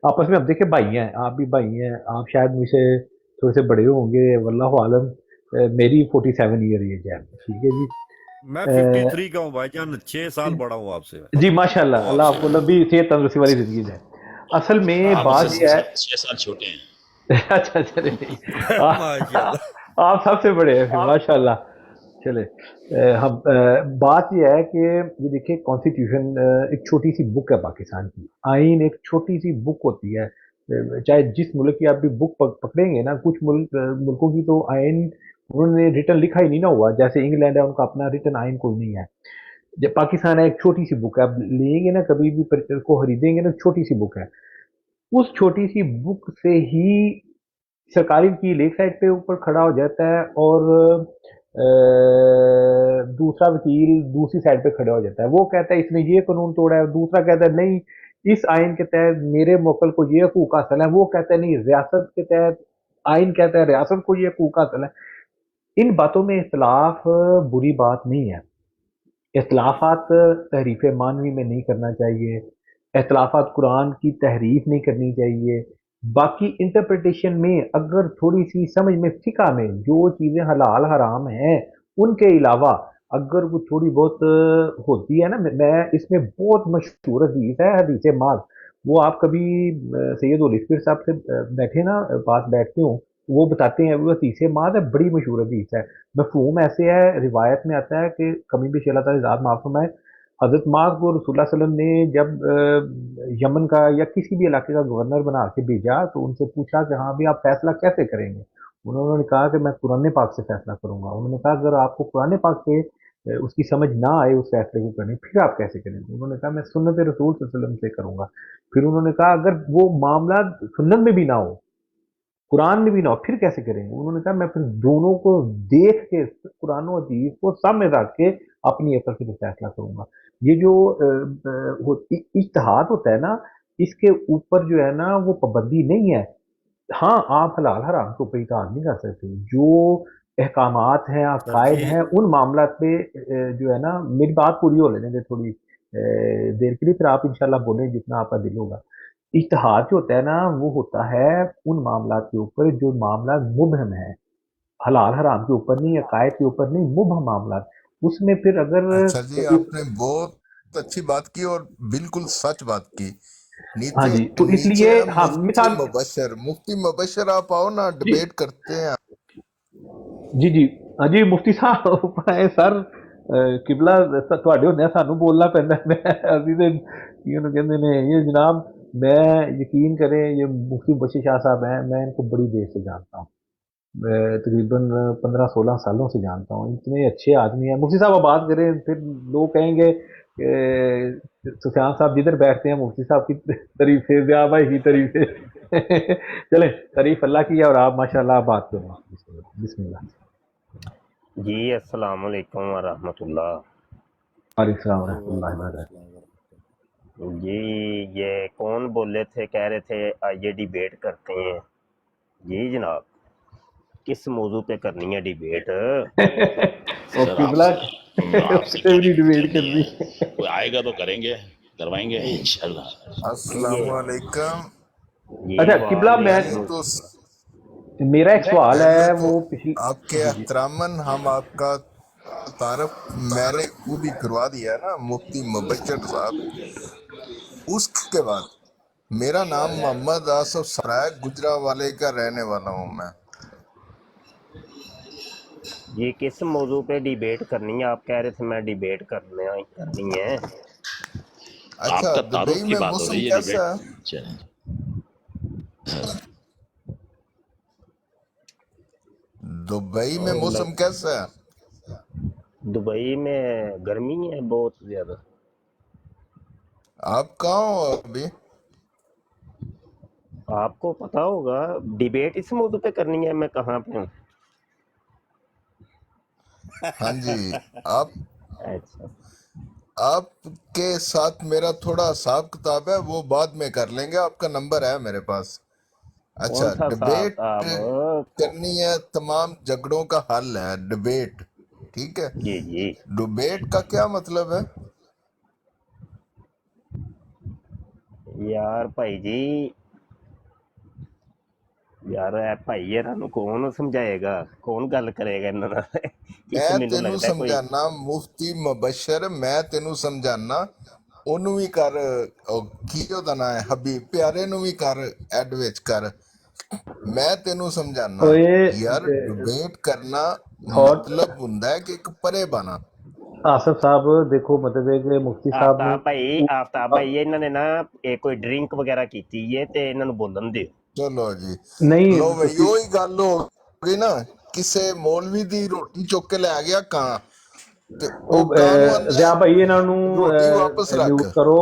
आपस में अब देखिए भाई हैं, आप भी भाई हैं, आप शायद मुझसे थोड़े से बड़े होंगे, वल्लाहु आलम। मेरी 47 ईयर एज है, ठीक है जी। मैं अ, 53 का हूँ भाईजान, 6 साल बड़ा हूँ आपसे मैं। जी माशाल्लाह, वो अल्लाह आपसे आपको लंबी सेहत तंदुरुस्ती वाली जिंदगी दे। असल में आप मुझसे बात ये है। 6 साल छोटे हैं। अच्छा चले नहीं। माशाल्लाह। आप सबसे बड़े हैं फिर, माशाल्लाह। चले हम बात ये है कि ये देखिए कॉन्स्टिट्यूशन एक छोटी सी बुक है पाकिस्तान की। आइन एक छोटी सी बुक होती है। चाहे जिस मुल्क की आप भी बुक पकड़ेंगे ना, कुछ मुल्कों की तो आइन उन्होंने रिटर्न लिखा ही नहीं ना हुआ। जैसे इंग्लैंड है, उनका अपना रिटर्न आइन कोई नहीं है। जब पाकिस्तान है, एक छोटी सी बुक है, आप लेंगे ना कभी भी को खरीदेंगे ना, छोटी सी बुक है। उस छोटी सी बुक से ही सरकारी वकील एक साइड पे ऊपर खड़ा हो जाता है और दूसरा वकील दूसरी साइड पे खड़ा हो जाता है। वो कहता है इसने ये कानून तोड़ा है, दूसरा कहता है नहीं, इस आइन के तहत मेरे मोकल को ये हकूक हासिल है। वो कहता है नहीं, रियासत के तहत आइन कहता है रियासत को ये हकूक हासिल है। इन बातों में इख्तलाफ बुरी बात नहीं है। इख्तलाफात तहरीफ मानवी में नहीं करना चाहिए। इख्तलाफात कुरान की तहरीफ नहीं करनी चाहिए। बाकी इंटरप्रिटेशन में अगर थोड़ी सी समझ में फ़िक़्ह में जो चीज़ें हलाल हराम हैं, उनके अलावा अगर वो थोड़ी बहुत होती है ना, मैं इसमें बहुत मशहूर हदीस है, हदीस माज। वो आप कभी सैयद उलिस्फिर साहब से बैठे ना, पास बैठते हो, वो बताते हैं। वो हदीस माज है, बड़ी मशहूर हदीस है। मफ़हूम ऐसे है, रिवायत में आता है कि कमी भी अल्लाह ताला ज़ात माफ़ फरमाए, हज़रत मुआज़ को रसूलुल्लाह सल्लल्लाहु अलैहि वसल्लम ने जब यमन का या किसी भी इलाके का गवर्नर बना के भेजा, तो उनसे पूछा कि हाँ, अभी आप फैसला कैसे करेंगे? उन्होंने कहा कि मैं कुरान पाक से फैसला करूँगा। उन्होंने कहा अगर आपको कुरान पाक से उसकी समझ ना आए उस फैसले को करने, फिर आप कैसे करेंगे? उन्होंने कहा मैं सुन्नत रसूल सल्लल्लाहु अलैहि वसल्लम से करूँगा। फिर उन्होंने कहा अगर वो मामला सुन्नत में भी ना हो, कुरान में भी ना हो, फिर कैसे करेंगे? उन्होंने कहा मैं फिर दोनों को देख के, कुरान और हदीस को सामने रख के अपनी अकल से फैसला करूंगा। ये जो इज्तिहाद होता है ना, इसके ऊपर जो है ना वो पाबंदी नहीं है। हाँ, आप हलाल हराम के ऊपर इत्तेहाद नहीं कर सकते। जो अहकामात हैं, अकायद तरजीह। हैं, उन मामलात पे जो है ना, मेरी बात पूरी हो लेने दें थोड़ी देर के लिए, फिर आप इंशाल्लाह बोलें जितना आपका दिल होगा। इज्तिहाद जो होता है ना, वो होता है उन मामलात के ऊपर जो मामला मुबहम है। हलाल हराम के ऊपर नहीं, अकायद के ऊपर नहीं, मुबहम मामलात। उसमें फिर अगर अच्छा जी, आपने बहुत अच्छी बात की और बिल्कुल सच बात की। हाँ नीचे जी, तो नीचे इसलिए है हाँ, मिसाल मुफ्ती मुबशर, आप आओ ना, जी, डिबेट करते हैं। जी, जी। हाँ जी, मुफ्ती साहब आए सर। किबला ਤੁਹਾਡੇ ਹੁੰਦਿਆਂ ਸਾਨੂੰ ਬੋਲਣਾ ਪੈਂਦਾ है। मैं ਅਸੀਂ ਤੇ ਕੀ ਉਹਨੂੰ ਕਹਿੰਦੇ ਨੇ, ये जनाब, मैं यकीन करें, ये मुफ्ती बशीर शाह साहब हैं, मैं इनको बड़ी देर से जानता हूँ। तकरीबन 15-16 सालों से जानता हूँ। इतने अच्छे आदमी हैं। मुफ्ती साहब आप बात करें, फिर लोग कहेंगे सुफियान साहब जिधर बैठते हैं मुफ्ती साहब की तारीफें, व्याह भाई की तारीफें। चलें, तारीफ अल्लाह की है और आप माशाल्लाह आप बात करें। बिस्मिल्लाह। जी अस्सलाम वालेकुम वरहमतुल्लाह। वालेकुम सलाम वरहमतुल्लाहि वालेकुम वबरकातुहू। अस्सलाम वरहमतुल्लाह। जी ये कौन बोले थे, कह रहे थे आइए डिबेट करते हैं। जी जनाब, किस मौजू पे करनी है डिबेट? और सर किबला आपसे आपसे किससे क्यों भी नहीं डिबेट डिबेट करनी है? करनी। कोई आएगा तो करेंगे, करवाएंगे इंशाल्लाह। अस्सलाम ये वालेकुम। जी अच्छा किबला, मैं पहले वालेकुम। तो मेरा एक सवाल पहले है, तो वो पिछली। आपके जी जी। एहतरामन हम आपका तारफ मैंने खुद ही करवा दिया ना, मुफ्ती मुबशर साहब। उसके बाद मेरा नाम मोहम्मद आसफ सराय गुजरावाले का रहने वाला हूँ मैं। जी किस मौजू पे डिबेट करनी है? आप कह रहे थे मैं डिबेट करनी है। अच्छा, आपका दुबई तारुफ की में बात हो मौसम रही है, कैसा डिबेट है? चलें। दुबई में और मौसम कैसा है? दुबई में गर्मी है बहुत ज्यादा। आप कहाँ हो अभी? आपको पता होगा, डिबेट इस मौजू पे करनी है, मैं कहाँ पे हूँ। हाँ जी। आप अच्छा, आपके साथ मेरा थोड़ा हिसाब किताब है, वो बाद में कर लेंगे। आपका नंबर है मेरे पास। कौन अच्छा, सा साहब डिबेट साहब? करनी है, तमाम झगड़ों का हल है डिबेट। ठीक है। जी जी। डिबेट का क्या मतलब है? ਯਾਰ ਭਾਈ ਜੀ, ਯਾਰ ਇਹ ਭਾਈ ਇਹਨਾਂ ਨੂੰ ਕੌਣ ਸਮਝਾਏਗਾ, ਕੌਣ ਗੱਲ ਕਰੇਗਾ ਇਹਨਾਂ ਨਾਲ? ਇੱਕ ਮੈਂ ਮੈਨੂੰ ਤੈਨੂੰ ਲੱਗਦਾ ਕੋਈ ਸਮਝਾਣਾ ਮੁਫਤੀ ਮੁਬਸ਼ਰ, ਮੈਂ ਤੈਨੂੰ ਸਮਝਾਣਾ, ਉਹਨੂੰ ਵੀ ਕਰ, ਉਹ ਕੀ ਉਹਦਾ ਨਾਂ ਹੈ, ਹਬੀਬ ਪਿਆਰੇ ਨੂੰ ਵੀ ਕਰ, ਐਡ ਵਿੱਚ ਕਰ। ਮੈਂ ਤੈਨੂੰ ਸਮਝਾਣਾ ਓਏ ਯਾਰ, ਡਿਬੇਟ ਕਰਨਾ ਥॉट ਮਤਲਬ ਹੁੰਦਾ ਹੈ ਕਿ ਇੱਕ ਪਰੇ ਬਣਾ। ਆਸਫ ਸਾਹਿਬ ਦੇਖੋ, ਮਤਲਬ ਹੈ ਕਿ ਮੁਫਤੀ ਸਾਹਿਬ ਆਫਤਾਬ ਭਾਈ ਇਹਨਾਂ ਨੇ ਨਾ ਇਹ ਕੋਈ ਡਰਿੰਕ ਵਗੈਰਾ ਕੀਤੀ ਹੈ ਤੇ ਇਹਨਾਂ ਨੂੰ ਬੋਲਣ ਦਿਓ। ਚਲੋ ਜੀ, ਨਹੀਂ ਲੋ ਬਈ ਉਹੀ ਗੱਲ ਹੋ ਗਈ ਨਾ, ਕਿਸੇ ਮੌਲਵੀ ਦੀ ਰੋਟੀ ਚੁੱਕ ਕੇ ਲੈ ਗਿਆ ਕਾਂ, ਤੇ ਉਹ ਕਾਂ ਨੂੰ ਆਂਹਦਾ ਜ਼ਿਆ ਭਾਈ ਇਹਨਾਂ ਨੂੰ ਰੋਟੀ ਵਾਪਸ ਰੱਖ। ਮਿਊਟ ਕਰੋ।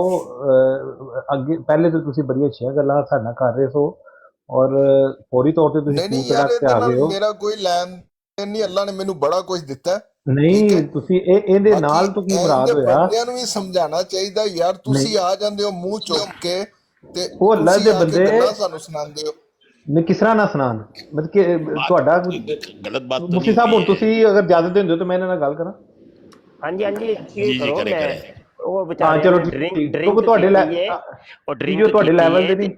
ਅੱਗੇ ਪਹਿਲੇ ਤਾਂ ਤੁਸੀਂ ਬੜੀਆਂ ਅੱਛੀਆਂ ਗੱਲਾਂ ਸਾਡੇ ਨਾਲ ਕਰ ਰਹੇ ਹੋ, ਔਰ ਫੌਰੀ ਤੌਰ ਤੇ ਤੁਸੀਂ ਨਹੀਂ ਨਹੀਂ ਫੂਟ ਯਾਰ, ਰੱਖ ਕੇ ਇਹਦੇ ਆ ਨਾਲ ਗਏ ਹੋ। ਮੇਰਾ ਕੋਈ ਲੈਣ ਦੇਣ ਨਹੀਂ, ਅੱਲਾ ਨੇ ਮੈਨੂੰ ਬੜਾ ਕੁਝ ਦਿੱਤਾ ਹੈ, ਠੀਕ ਨਹੀਂ ਹੈ। ਤੁਸੀਂ ਇਹਦੇ ਬਾਕੀ ਨਾਲ ਤੋਂ ਕੀ ਮੁਰਾਦ ਇਹਦੇ ਹੋਇਆ? ਬੰਦਿਆਂ ਨੂੰ ਵੀ ਸਮਝਾਉਣਾ ਚਾਹੀਦਾ ਯਾਰ, ਤੁਸੀਂ ਆ ਜਾਂਦੇ ਹੋ ਮੂੰਹ ਚੁੱਕ ਕੇ ਤੇ ਉਹ ਅੱਲਾ ਤੁਸੀਂ ਦੇ ਆ ਕੇ ਬੰਦੇ ਗੱਲਾਂ ਸਾਨੂੰ ਸੁਣਾਉਂਦੇ ਹੋ। ਨੇ ਕਿਸ ਤਰ੍ਹਾਂ ਨਾ ਸੁਣਾਉਣ, ਮਤਲਬ ਕਿ ਤੁਹਾਡਾ गलत बात तो ਮੁਫਤੀ नहीं ਸਾਹਿਬ, ਹੁਣ होती है। ਤੁਸੀਂ ਅਗਰ ਇਜਾਜ਼ਤ ਦਿੰਦੇ ਹੋ ਤਾਂ ਮੈਂ ਇਹਨਾਂ ਨਾਲ ਗੱਲ ਕਰਾਂ। ਹਾਂਜੀ ਹਾਂਜੀ ਜੀ ਕਰੋ। ਕਰੇ ਮੈਂ ਕਰੇ। ਉਹ ਹਾਂ ਵਿਚਾਰੇ ਚਲੋ ਡਰਿੰਕ ਠੀਕ, ਡਰਿੰਕ ਕਿਉਂਕਿ ਤੁਹਾਡੇ ਉਹ ਡਰਿੰਕ ਜੋ ਤੁਹਾਡੇ ਲੈਵਲ ਦੇ ਨਹੀਂ।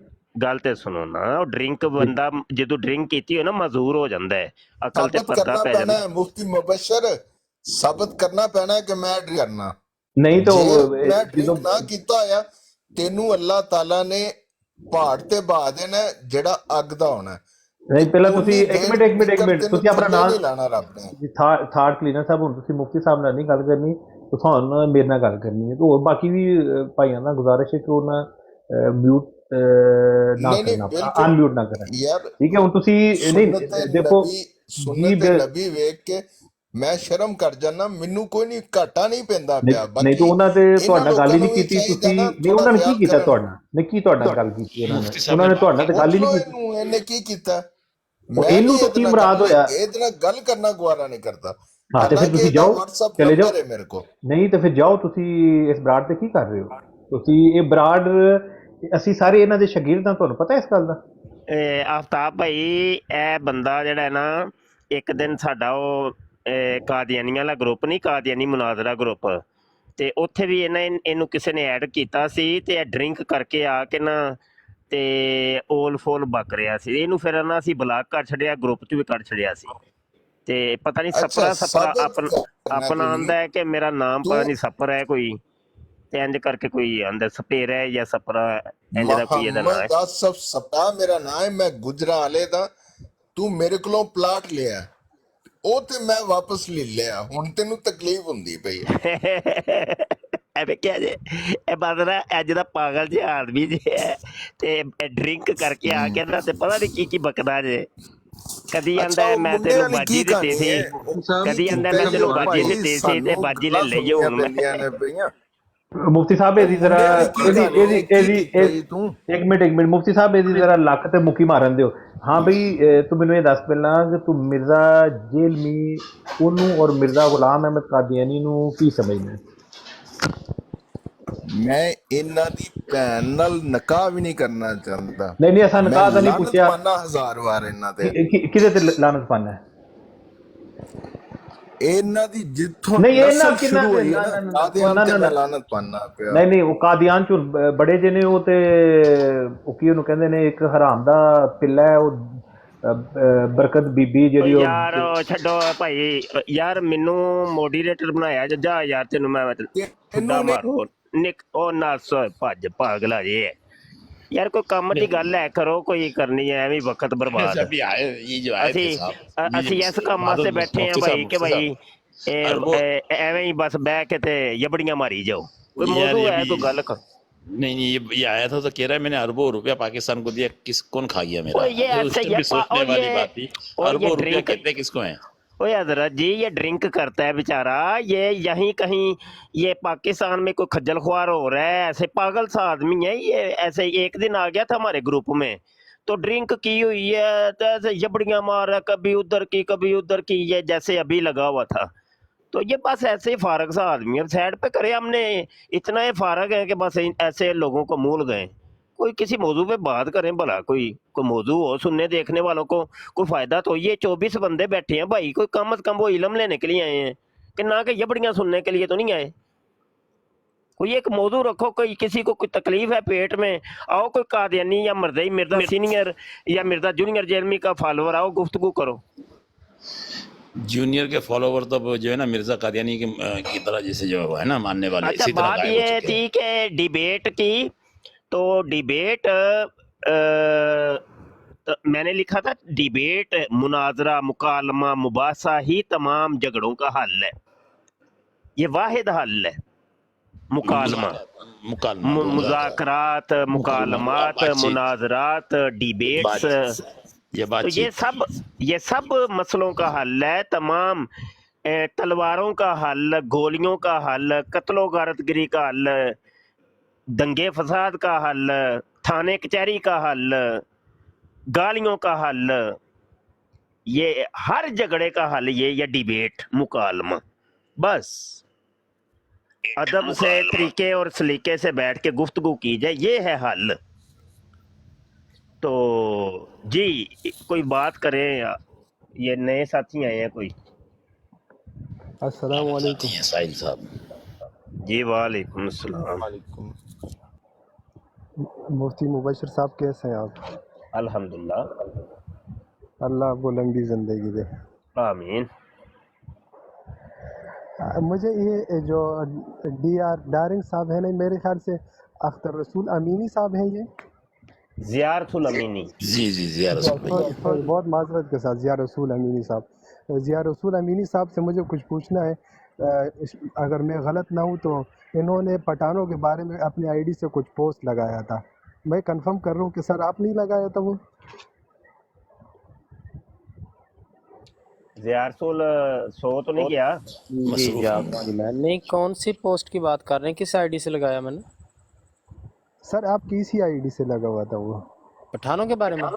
ਗੱਲ ਤੇ ਸੁਣੋ ਨਾ, ਉਹ ਡਰਿੰਕ ਬੰਦਾ ਜਦੋਂ ਡਰਿੰਕ ਕੀਤੀ ਹੋ ਨਾ ਮਜ਼ਦੂਰ ਹੋ ਜਾਂਦਾ ਹੈ, ਅਕਲ ਤੇ ਸਾਬਤ ਪਰਦਾ ਕਰਨਾ ਪੈ ਪੈਣਾ ਜਾਂਦਾ। ਹੈ ਮੁਫਤੀ ਮੁਬਸ਼ਰ, ਸਾਬਤ ਕਰਨਾ ਪੈਣਾ ਹੈ ਕਿ ਮੈਂ ਡਰਿੰਕ ਕਰਨਾ। ਨਹੀਂ ਤਾਂ ਜੇ ਉਹ, ਮੈਂ ਜਦੋਂ ਡਰਿੰਕ ਨਾ ਕੀਤਾ ਹੋਇਆ, ਤੈਨੂੰ ਅੱਲਾਹ ਤਾਲਾ ਨੇ ਪਹਾੜ ਤੇ ਬਹਾ ਦੇਣਾ ਹੈ, ਜਿਹੜਾ ਅੱਗ ਦਾ ਹੋਣਾ ਹੈ। ਨਹੀਂ ਪਹਿਲਾਂ ਤੁਸੀਂ ਉਨੀ ਇੱਕ ਦੇਰ ਮਿੰਟ ਤੀਕਰ ਤੁਸੀਂ ਆਪਣਾ ਤੈਨੂੰ ਨਾਮ ਨਹੀਂ ਲਾਣਾ ਰੱਬ ਨੇ। ਥਾਰਡ ਕਲੀਨਰ ਸਾਹਿਬ, ਹੁਣ ਤੁਸੀਂ ਮੁਫਤੀ ਸਾਹਿਬ ਨਾਲ ਨਹੀਂ ਗੱਲ ਕਰਨੀ, ਤੁਹਾਨੂੰ ਮੇਰੇ ਨਾਲ ਗੱਲ ਕਰਨੀ ਹੈ। ਤੇ ਹੋਰ ਬਾਕੀ ਵੀ ਭਾਈਆਂ ਨਾਲ ਗੁਜ਼ਾਰਿਸ਼ ਹੈ ਕਿ ਉਹਨਾਂ ਮਿਊਟ ਨਾ ਨਹੀਂ ਨਹੀਂ ਕਰਨਾ, ਬਿਲਕੁਲ ਅਨਮਿਊਟ ਨਾ ਕਰਨ, ਯਾਰ, ਠੀਕ ਹੈ। ਹੁਣ ਤੁਸੀਂ ਨਹੀਂ ਦੇਖੋ ਜੀ, ਸੁਨਨਤ ਨਬੀ ਵੇਖ ਕੇ ਮੈਂ ਸ਼ਰਮ ਕਰ ਜਾਣਾ, ਮੈਨੂੰ ਕੋਈ ਨਹੀਂ ਘਾਟਾ ਨਹੀਂ ਪੈਂਦਾ ਪਿਆ। ਨਹੀਂ ਤਾਂ ਉਹਨਾਂ ਤੇ ਤੁਹਾਡਾ ਗੱਲ ਹੀ ਨਹੀਂ ਕੀਤੀ ਚਾਹੀਦਾ ਤੁਸੀਂ। ਨਾ, ਨਹੀਂ ਉਹਨਾਂ ਨੇ ਕੀ ਥੋੜ੍ਹਾ ਕੀਤਾ ਪਿਆਰ ਤੁਹਾਡਾ, ਨਹੀਂ ਕੀ ਤੁਹਾਡਾ ਗੱਲ ਕੀਤੀ ਉਹਨਾਂ ਮੁਫਤੀ ਨੇ? ਸਾਹਿਬ ਉਹਨਾਂ ਨੇ ਨੇ ਤੁਹਾਡਾ ਤੇ ਗੱਲ ਹੀ ਨਹੀਂ ਪੁੱਛ ਲਓ ਕੀਤੀ। ਇਹਨੂੰ, ਇਹਨੇ ਕੀ ਕੀਤਾ? ਇਹਨੂੰ ਤਾਂ ਕੀ ਮੁਰਾਦ ਹੋਇਆ? ਇਹਦੇ ਨਾਲ ਗੱਲ ਕਰਨਾ ਗਵਾਰਾ ਨਹੀਂ ਕਰਦਾ। ਹਾਂ ਤੇ ਫਿਰ ਤੁਸੀਂ ਜਾਓ, WhatsApp ਚਲੇ ਜਾਓ। ਨੰਬਰ ਹੈ ਮੇਰੇ ਕੋਲ। ਨਹੀਂ ਤੇ ਫਿਰ ਜਾਓ, ਤੁਸੀਂ ਇਸ ਬਰਾੜ ਤੇ ਕੀ ਕਰ ਰਹੇ ਹੋ? ਤੁਸੀਂ ਇਹ ਬਰਾੜ, ਅਸੀਂ ਸਾਰੇ ਇਹਨਾਂ ਦੇ ਸ਼ਾਗਿਰਦ ਹਾਂ, ਤੁਹਾਨੂੰ ਪਤਾ ਇਸ ਗੱਲ ਦਾ। ਆਫਤਾਬ ਭਾਈ, ਇਹ ਬੰਦਾ ਜਿਹੜਾ ਹੈ ਨਾ, ਇੱਕ ਦਿਨ ਸਾਡਾ ਉਹ ਕਾਦੀਆਨੀਆਂ ਵਾਲਾ ਗਰੁੱਪ ਨਹੀਂ, ਕਾਦੀਆਨੀ ਮੁਨਾਜ਼ਰਾ ਗਰੁੱਪ, ਤੇ ਉੱਥੇ ਵੀ ਇਹਨੂੰ ਕਿਸੇ ਨੇ ਐਡ ਕੀਤਾ ਸੀ, ਤੇ ਇਹ ਡਰਿੰਕ ਕਰਕੇ ਆ ਕੇ ਨਾ ਤੇ ਓਲ ਫੋਲ ਬਕ ਰਿਹਾ ਸੀ। ਇਹਨੂੰ ਫਿਰ ਨਾ ਅਸੀਂ ਬਲਾਕ ਕਰ ਛੱਡਿਆ, ਗਰੁੱਪ 'ਚ ਵੀ ਕੱਢ ਛੱਡਿਆ ਸੀ। ਤੇ ਪਤਾ ਨਹੀਂ ਸਪਰਾ ਆਪਣਾ ਆਂਦਾ ਹੈ ਕਿ ਮੇਰਾ ਨਾਮ ਪਤਾ ਨਹੀਂ ਸਪਰ ਹੈ ਕੋਈ, ਤੇ ਇੰਜ ਕਰਕੇ ਕੋਈ ਆਂਦਾ ਸਪੇਰ ਹੈ ਜਾਂ ਸਪਰਾ, ਇੰਜ ਦਾ ਕੋਈ ਇਹਦਾ ਨਾਮ ਹੈ। ਮੁਹੰਮਦ ਆਸਫ ਸਪਰਾ ਮੇਰਾ ਨਾਮ ਹੈ, ਮੈਂ ਗੁਜਰਾਲੇ ਦਾ। ਤੂੰ ਮੇਰੇ ਕੋਲੋਂ ਪਲਾਟ ਲਿਆ, ਉਹ ਤੇ ਮੈਂ ਵਾਪਸ ਲੈ ਲਿਆ, ਹੁਣ ਤੈਨੂੰ ਤਕਲੀਫ ਹੁੰਦੀ ਪਈ ਹੈ। ਐਵੇਂ ਕਿਹਾ ਜੇ ਇਹ ਬਾਦਰਾ ਅੱਜ ਦਾ ਪਾਗਲ ਜਿਹਾ ਆਦਮੀ ਜੇ ਹੈ, ਤੇ ਡਰਿੰਕ ਕਰਕੇ ਆ ਕੇ ਨਾ ਤੇ ਪਤਾ ਨਹੀਂ ਕੀ ਬਕਦਾ ਜੇ। ਕਦੀ ਆਂਦਾ ਉਹ ਮੈਂ ਮੁੰਡੇ ਤੈਨੂੰ ਵਾਲੀ ਬਾਜੀ ਕੀ ਦਿੱਤੀ ਕਹਾਣੀ ਸੀ, ਹੈ? ਕਦੀ ਆਂਦਾ ਮੈਂ ਤੈਨੂੰ ਬਾਜੀ ਦਿੱਤੀ ਸੀ ਤੇ ਬਾਜੀ ਲੈ ਲਈ ਹੁਣ ਮੈਂ। ਮੁਫਤੀ ਸਾਹਿਬ ਇਹਦੀ ਜ਼ਰਾ ਇੱਕ ਮਿੰਟ ਮੁਫਤੀ ਸਾਹਿਬ ਇਹਦੀ ਜ਼ਰਾ ਲੱਕ ਤੇ ਮੁੱਕੀ ਮਾਰਨ ਦਿਓ। ਹਾਂ ਬਈ, ਤੂੰ ਮੈਨੂੰ ਇਹ ਦੱਸ ਪਹਿਲਾਂ ਕਿ ਤੂੰ ਮਿਰਜ਼ਾ ਜੇਲਮੀ ਉਹਨੂੰ ਔਰ ਮਿਰਜ਼ਾ ਗੁਲਾਮ ਅਹਿਮਦ ਕਾਦੀਆਨੀ ਨੂੰ ਕੀ ਸਮਝਦਾ? ਮੈਂ ਇਹਨਾਂ ਦੀ ਭੈਣ ਨਾਲ ਨਿਕਾਹ ਵੀ ਨਹੀਂ ਕਰਨਾ ਚਾਹੁੰਦਾ। ਨਹੀਂ ਅਸਾਂ ਨਿਕਾਹ ਦਾ ਨਹੀਂ ਪੁੱਛਿਆ। ਮੈਂ 1000 ਵਾਰ ਇਹਨਾਂ ਤੇ ਕਿਹਦੇ ਤੇ ਲਾਨਤ ਪਾਣਾ ਹੈ? ਇਹਨਾਂ ਦੀ ਜਿੱਥੋਂ ਨਹੀਂ ਇਹਨਾਂ ਨਸਲ ਕਿੰਨਾ ਸ਼ੁਰੂ ਹੋਈ ਹੈ ਨਾ, ਕਾਦੀਆਨ ਤੇ ਮੈਂ ਲਾਨਤ ਪਾਣਾ ਪਿਆ। ਨਹੀਂ ਉਹ ਕਾਦੀਆਨ ਚ ਬੜੇ ਜਿਹੇ ਉਹ ਤੇ ਉਹ ਕੀ ਉਹਨੂੰ ਕਹਿੰਦੇ ਨੇ, ਇੱਕ ਹਰਾਮ ਦਾ ਪਿੱਲਾ ਹੈ ਉਹ, ਬਰਕਤ ਬੀਬੀ ਜਿਹੜੀ ਉਹ। ਯਾਰ ਛੱਡੋ ਭਾਈ, ਯਾਰ ਮੈਨੂੰ ਮੋਡੀਰੇਟਰ ਬਣਾਇਆ ਜਾ ਯਾਰ, ਤੈਨੂੰ ਮੈਂ ਖੁੱਦਾ ਮਾਰੋ ਨਿਕ ਉਹ ਨਸ ਭੱਜ ਪਾਗਲਾ ਜੇ। ਯਾਰ ਕੋਈ ਕੰਮ ਦੀ ਗੱਲ ਹੈ ਕਰੋ, ਕੋਈ ਕਰਨੀ ਹੈ ਐਵੇਂ ਵਕਤ ਬਰਬਾਦ। ਅਸੀਂ ਇਸ ਕੰਮ ਵਾਸਤੇ ਬੈਠੇ ਆ ਭਾਈ ਕਿ ਭਾਈ ਐਵੇਂ ਹੀ ਬਸ ਬਹਿ ਕੇ ਤੇ ਯਬੜੀਆਂ ਮਾਰੀ ਜਾਓ। ਕੋਈ ਮੌਜੂ ਹੈ, ਕੋਈ ਗੱਲ ਕਰ। नहीं ये आया था तो कह रहा है मैंने अरबों रुपया पाकिस्तान को दिया, कौन खा गया मेरा? ये ऐसे उसने भी सोचने वाली बात थी। अरबों रुपया ड्रिंक कितने किसको है? ओए हजरत जी, ये ड्रिंक करता है बेचारा, ये यहीं कहीं ये पाकिस्तान में कोई खज्जल खुआर हो रहा है, ऐसे पागल सा आदमी है ये। ऐसे एक दिन आ गया था हमारे ग्रुप में, तो ड्रिंक की हुई है तो ऐसे जबड़ियाँ मार रहा, कभी उधर की कभी उधर की, ये जैसे अभी लगा हुआ था। तो ये बस ऐसे ही फारग सा आदमी है, साइड पे करे हमने, इतना ही फारग है कि बस ऐसे लोगों को मूल गए। कोई किसी मौजू पे बात करें भला, कोई मौजू हो सुनने देखने वालों को कोई फायदा। तो ये 24 बंदे बैठे हैं भाई, कोई कम से कम वो इलम लेने के लिए आए हैं कि ना कि ये बड़ियाँ सुनने के लिए तो नहीं आए। कोई एक मौजू रखो, कोई किसी को कोई तकलीफ है पेट में, आओ कोई कादियानी या मर्दई मिर्जा सीनियर या मिर्जा जूनियर जेलमी का फॉलोअर, आओ गुफ्तगू करो। जूनियर के फॉलोवर तो अब जो है ना मिर्जा कादियानी की तरह जैसे जो है ना मानने वाले अच्छा, इसी तरह बात गायब हो ये चुके हैं। थी कि डिबेट की, तो डिबेट तो मैंने लिखा था डिबेट, मुनाजरा, मुकालमा, मुबासा ही तमाम झगड़ों का हल है, ये वाहिद हल है। मुकालमा, मुकालमा मुज़ाकरात, मुकालमात, बातचीत, मुनाजरात, डिबेट्स, ये तो बातचीत ये सब मसलों का हल है। तमाम तलवारों का हल, गोलियों का हल, कत्लो गारतगिरी का हल, दंगे फसाद का हल, थाने कचहरी का हल, गालियों का हल, ये हर झगड़े का हल ये डिबेट, मुकालमा। बस अदब से, तरीके और सलीके से बैठ के गुफ्तगू की जाए, ये है हल। तो जी कोई बात करें, ये नए साथी आए हैं कोई। अस्सलाम बताती वालेकुम। हैं साहिल साहब। जी वालेकुम अस्सलाम। वालेकुम। मुफ्ती मुबशर साहब कैसे हैं आप? अल्हम्दुलिल्लाह, अल्लाह आपको लंबी ज़िंदगी दे। आमीन। मुझे ये जो डारिंग साहब है ना, मेरे ख्याल से अख्तर रसूल अमीनी साहब हैं ये। ज़ियारतुल अमीनी, जी ज़िया रसूल भाई। बहुत माजरत के साथ ज़िया रसूल अमीनी साहब। ज़िया रसूल अमीनी साहब से मुझे कुछ पूछना है। अगर मैं गलत ना हूँ तो इन्होंने पठानों के बारे में अपनी आईडी से कुछ पोस्ट लगाया था। मैं कंफर्म कर रहा हूँ कि सर आप नहीं लगाया था वो? ज़ियारतुल सो तो नहीं किया। मसरूफ जी मैंने कौन सी पोस्ट की बात कर रहे हैं, किस आईडी से लगाया मैंने? सर आपकी इसी आईडी से लगा हुआ था वो। पठानों के बारे में?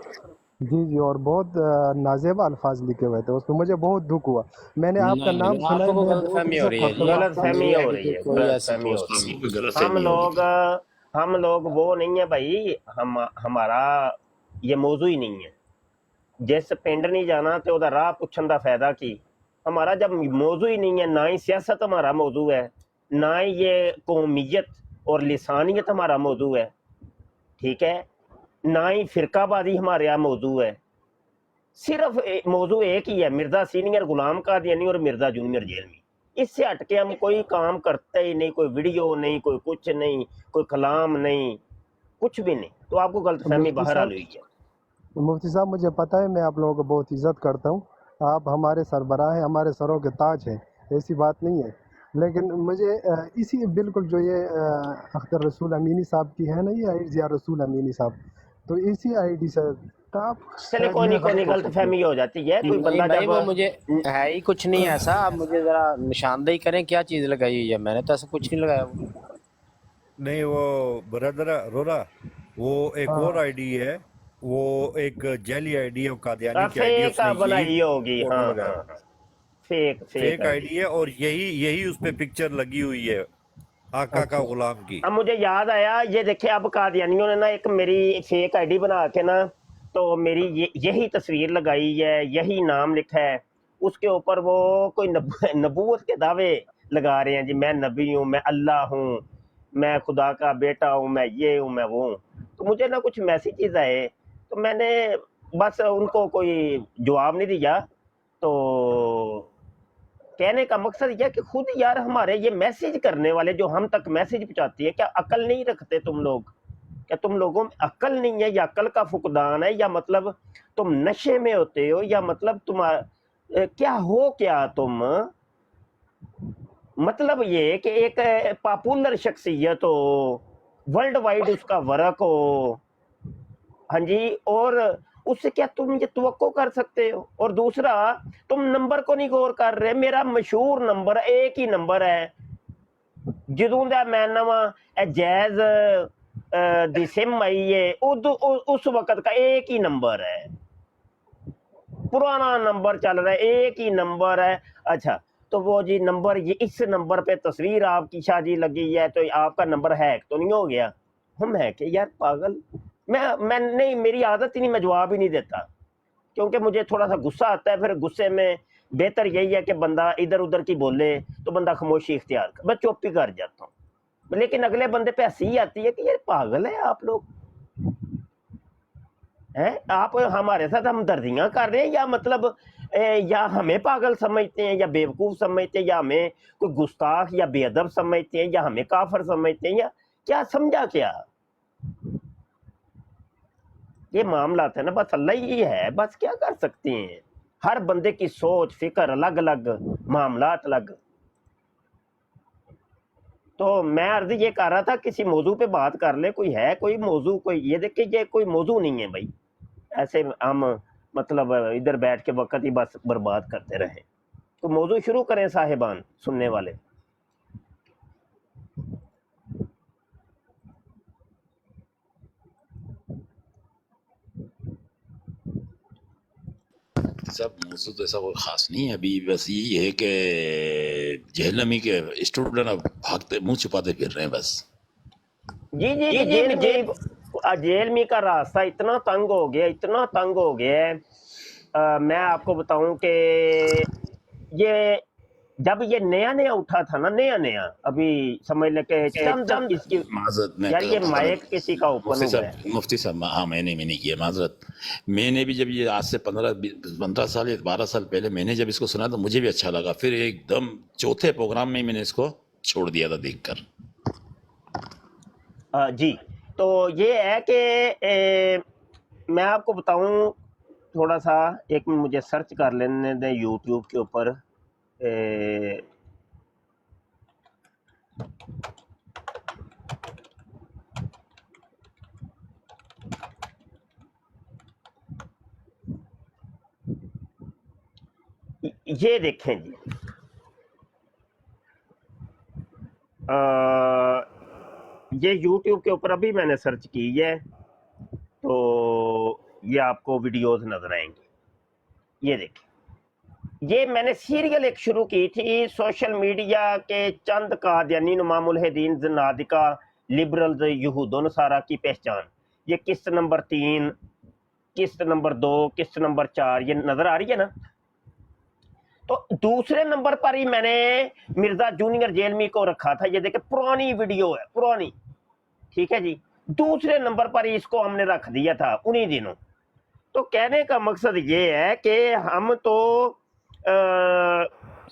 जी जी, और बहुत नाजेबा अल्फाज लिखे हुए थे उसमें, मुझे बहुत दुख हुआ। मैंने आपका नहीं, नाम नहीं, सुना है, आपको मैं गलतफहमी बहुत हो रही है। इज्जत करता हूँ गलत आपका। फहमी हो रही है, कोई गलत ऐसी फहमी हो पोस्ट रही नहीं। कोई गलत है। फहमी होगी। हम लोग वो नहीं है भाई, हमारा ये मौजू ही नहीं है। जिस पिंड नहीं जाना तो उधर राह पुछन दा फायदा की। हमारा जब मौजू ही नहीं है, ना ही सियासत हमारा मौजू है, ना ही ये कौमियत और लिसानियत हमारा मौजू है, ठीक है, ना ही फिरकाबादी हमारे यहाँ मौजू है। सिर्फ मौजू एक ही है, मिर्जा सीनियर गुलाम कादियानी और मिर्जा जूनियर जेलमी। इससे हट के हम कोई काम करते ही नहीं, कोई वीडियो नहीं, कोई कुछ नहीं, कोई कलाम नहीं, कुछ भी नहीं। तो आपको गलतफहमी मुफ्ती बाहर आ हुई है। मुफ्ती साहब मुझे पता है, मैं आप लोगों को बहुत इज्जत करता हूँ, आप हमारे सरबराह हैं, हमारे सरों के ताज हैं, ऐसी बात नहीं है। लेकिन मुझे इसी बिल्कुल जो ये अख्तर रसूल अमीनी साहब की है ना, ये आई ज़िया रसूल अमीनी साहब, तो इसी आईडी से तो आप चले कोई नहीं, गलतफहमी हो जाती है। कोई नहीं बंदा भाई, वो जब मुझे है ही कुछ नहीं ऐसा। आप मुझे जरा निशानदेही करें, क्या चीज लगाई हुई है? मैंने तो ऐसा कुछ नहीं लगाया। वो नहीं, वो ब्रदर रोरा, वो एक और आईडी है, वो एक जेली आईडी है, वो कादियानी की आईडी, फेक उसने बनाई यही होगी। फोटो हाँ लगाया। हाँ, फेक फेक आईडी है, और यही उस पे पिक्चर लगी हुई है आका का गुलाम की। अब मुझे याद आया, ये देखे अब कादियानियों ने ना एक मेरी फेक आईडी बना के ना, तो मेरी यही तस्वीर लगाई है, यही नाम लिखा है, उसके ऊपर वो कोई नबूवत के दावे लगा रहे हैं जी, मैं नबी हूँ, मैं अल्लाह हूँ, मैं खुदा का बेटा हूँ, मैं ये हूँ, मैं वो हूँ। तो मुझे ना कुछ मैसेजेस आए, तो मैंने बस उनको कोई जवाब नहीं दिया। तो कहने का मकसद यह कि खुद यार हमारे ये मैसेज करने वाले जो हम तक मैसेज पहुंचाती है, क्या अकल नहीं रखते तुम लोग? क्या तुम लोगों में अकल नहीं है, या अकल का फुकदान है, या मतलब तुम नशे में होते हो, या मतलब तुम क्या हो, क्या तुम? मतलब ये कि एक पॉपुलर शख्सियत हो, वर्ल्ड वाइड उसका वर्क हो, हाँ जी, और उससे क्या तुम ये तवक्को कर सकते हो? और दूसरा, तुम नंबर को नहीं गौर कर रहे। मेरा मशहूर नंबर, एक ही नंबर है, ਜਦੋਂ ਦਾ मैं नवा जैज दी सिम आई है, उस वक्त का एक ही नंबर है, पुराना नंबर चल रहा है, एक ही नंबर है। अच्छा, तो वो जी नंबर, ये इस नंबर पे तस्वीर आपकी शादी लगी है, तो आपका नंबर हैक तो नहीं हो गया? हम है कि यार पागल, मैं नहीं, मेरी आदत ही नहीं, मैं जवाब ही नहीं देता, क्योंकि मुझे थोड़ा सा गुस्सा आता है। फिर गुस्से में बेहतर यही है कि बंदा इधर उधर की बोले, तो बंदा खामोशी इख्तियार कर, मैं चुप ही कर जाता हूँ। लेकिन अगले बंदे पे हंसी आती है कि यार पागल है आप लोग हैं, आप हमारे साथ हमदर्दियां कर रहे हैं या मतलब या हमें पागल समझते हैं या बेवकूफ समझते हैं या हमें कोई गुस्ताख या बेअदब समझते हैं या हमें काफर समझते हैं या क्या समझा क्या ये मामला है ना, बस अल्लाह ही है, बस क्या कर सकते हैं। हर बंदे की सोच फिक्र अलग अलग, मामलात अलग। तो मैं अर्ज ये कर रहा था किसी मौजू पे बात कर ले, कोई है कोई मौजू, कोई ये देखिए ये कोई मौजू नहीं है भाई, ऐसे हम मतलब इधर बैठ के वक्त ही बस बर्बाद करते रहे। तो मौजू शुरू करें साहिबान सुनने वाले। सब मौजूद तो ऐसा कोई खास नहीं है अभी, बस यही है कि जहलमी के स्टूडेंट अब भागते मुंह छुपाते फिर रहे हैं बस। जी जी जी जेल जेल में का रास्ता इतना तंग हो गया, इतना तंग हो गया है। मैं आपको बताऊं कि ये जब ये नया नया उठा था ना, नया नया अभी समझ ले के चंद इसकी माजरत मैं यार ये माइक किसी का ओपन मुफ्ती हुआ है। साहब, मुफ्ती साहब, हाँ मैंने किया माजरत। मैंने भी जब ये आज से 15 साल या 12 साल पहले मैंने जब इसको सुना तो मुझे भी अच्छा लगा, फिर एकदम चौथे प्रोग्राम में मैंने इसको छोड़ दिया था देखकर। जी तो ये है कि मैं आपको बताऊं थोड़ा सा, एक मिनट मुझे सर्च कर लेने दें यूट्यूब के ऊपर। ये देखें जी, ये यूट्यूब के ऊपर अभी मैंने सर्च की है तो ये आपको वीडियोस नजर आएंगे। ये देखें, ये मैंने सीरियल एक शुरू की थी, सोशल मीडिया के चंद कादियानी नुमामुलहदीन जनादिका लिबरल्स यहूदो नसारा की पहचान। ये किस्त नंबर 3, किस्त नंबर 2, किस्त नंबर 4 ये नजर आ रही है ना। तो दूसरे नंबर पर ही मैंने मिर्जा जूनियर जेलमी को रखा था। ये देखे पुरानी वीडियो है, पुरानी, ठीक है जी। दूसरे नंबर पर ही इसको हमने रख दिया था उन्हीं दिनों। तो कहने का मकसद ये है कि हम तो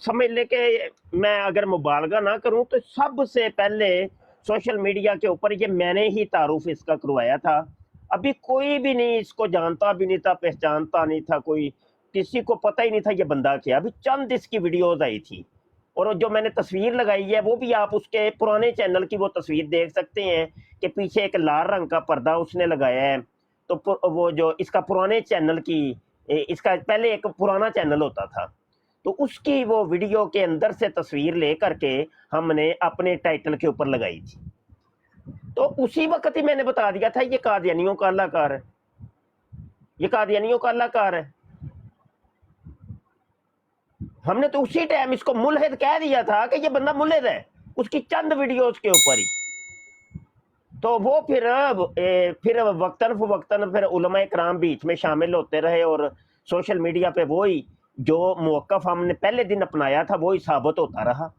समझ ले के मैं अगर मुबालगा ना करूं तो सबसे पहले सोशल मीडिया के ऊपर ये मैंने ही तारुफ इसका करवाया था। अभी कोई भी नहीं इसको जानता भी नहीं था, पहचानता नहीं था, कोई किसी को पता ही नहीं था ये बंदा क्या। अभी चंद इसकी वीडियोज आई थी और जो मैंने तस्वीर लगाई है वो भी आप उसके पुराने चैनल की वो तस्वीर देख सकते हैं कि पीछे एक लाल रंग का पर्दा उसने लगाया है। तो वो जो इसका पुराने चैनल की, इसका पहले एक पुराना चैनल होता था तो उसकी वो वीडियो के अंदर से तस्वीर ले करके हमने अपने टाइटल के ऊपर लगाई थी। तो उसी वक्त ही मैंने बता दिया था ये कादियानियों का अल्लाहकार है, ये कादियानियों का अल्लाहकार है। हमने तो उसी टाइम इसको मुल्हिद कह दिया था कि ये बंदा मुल्हिद है, उसकी चंद वीडियोस के ऊपर ही। तो वो फिर वक्तन फिर उलमा इकराम बीच में शामिल होते रहे और सोशल मीडिया पे वही जो मौक़िफ़ हमने पहले दिन अपनाया था वही साबित होता रहा,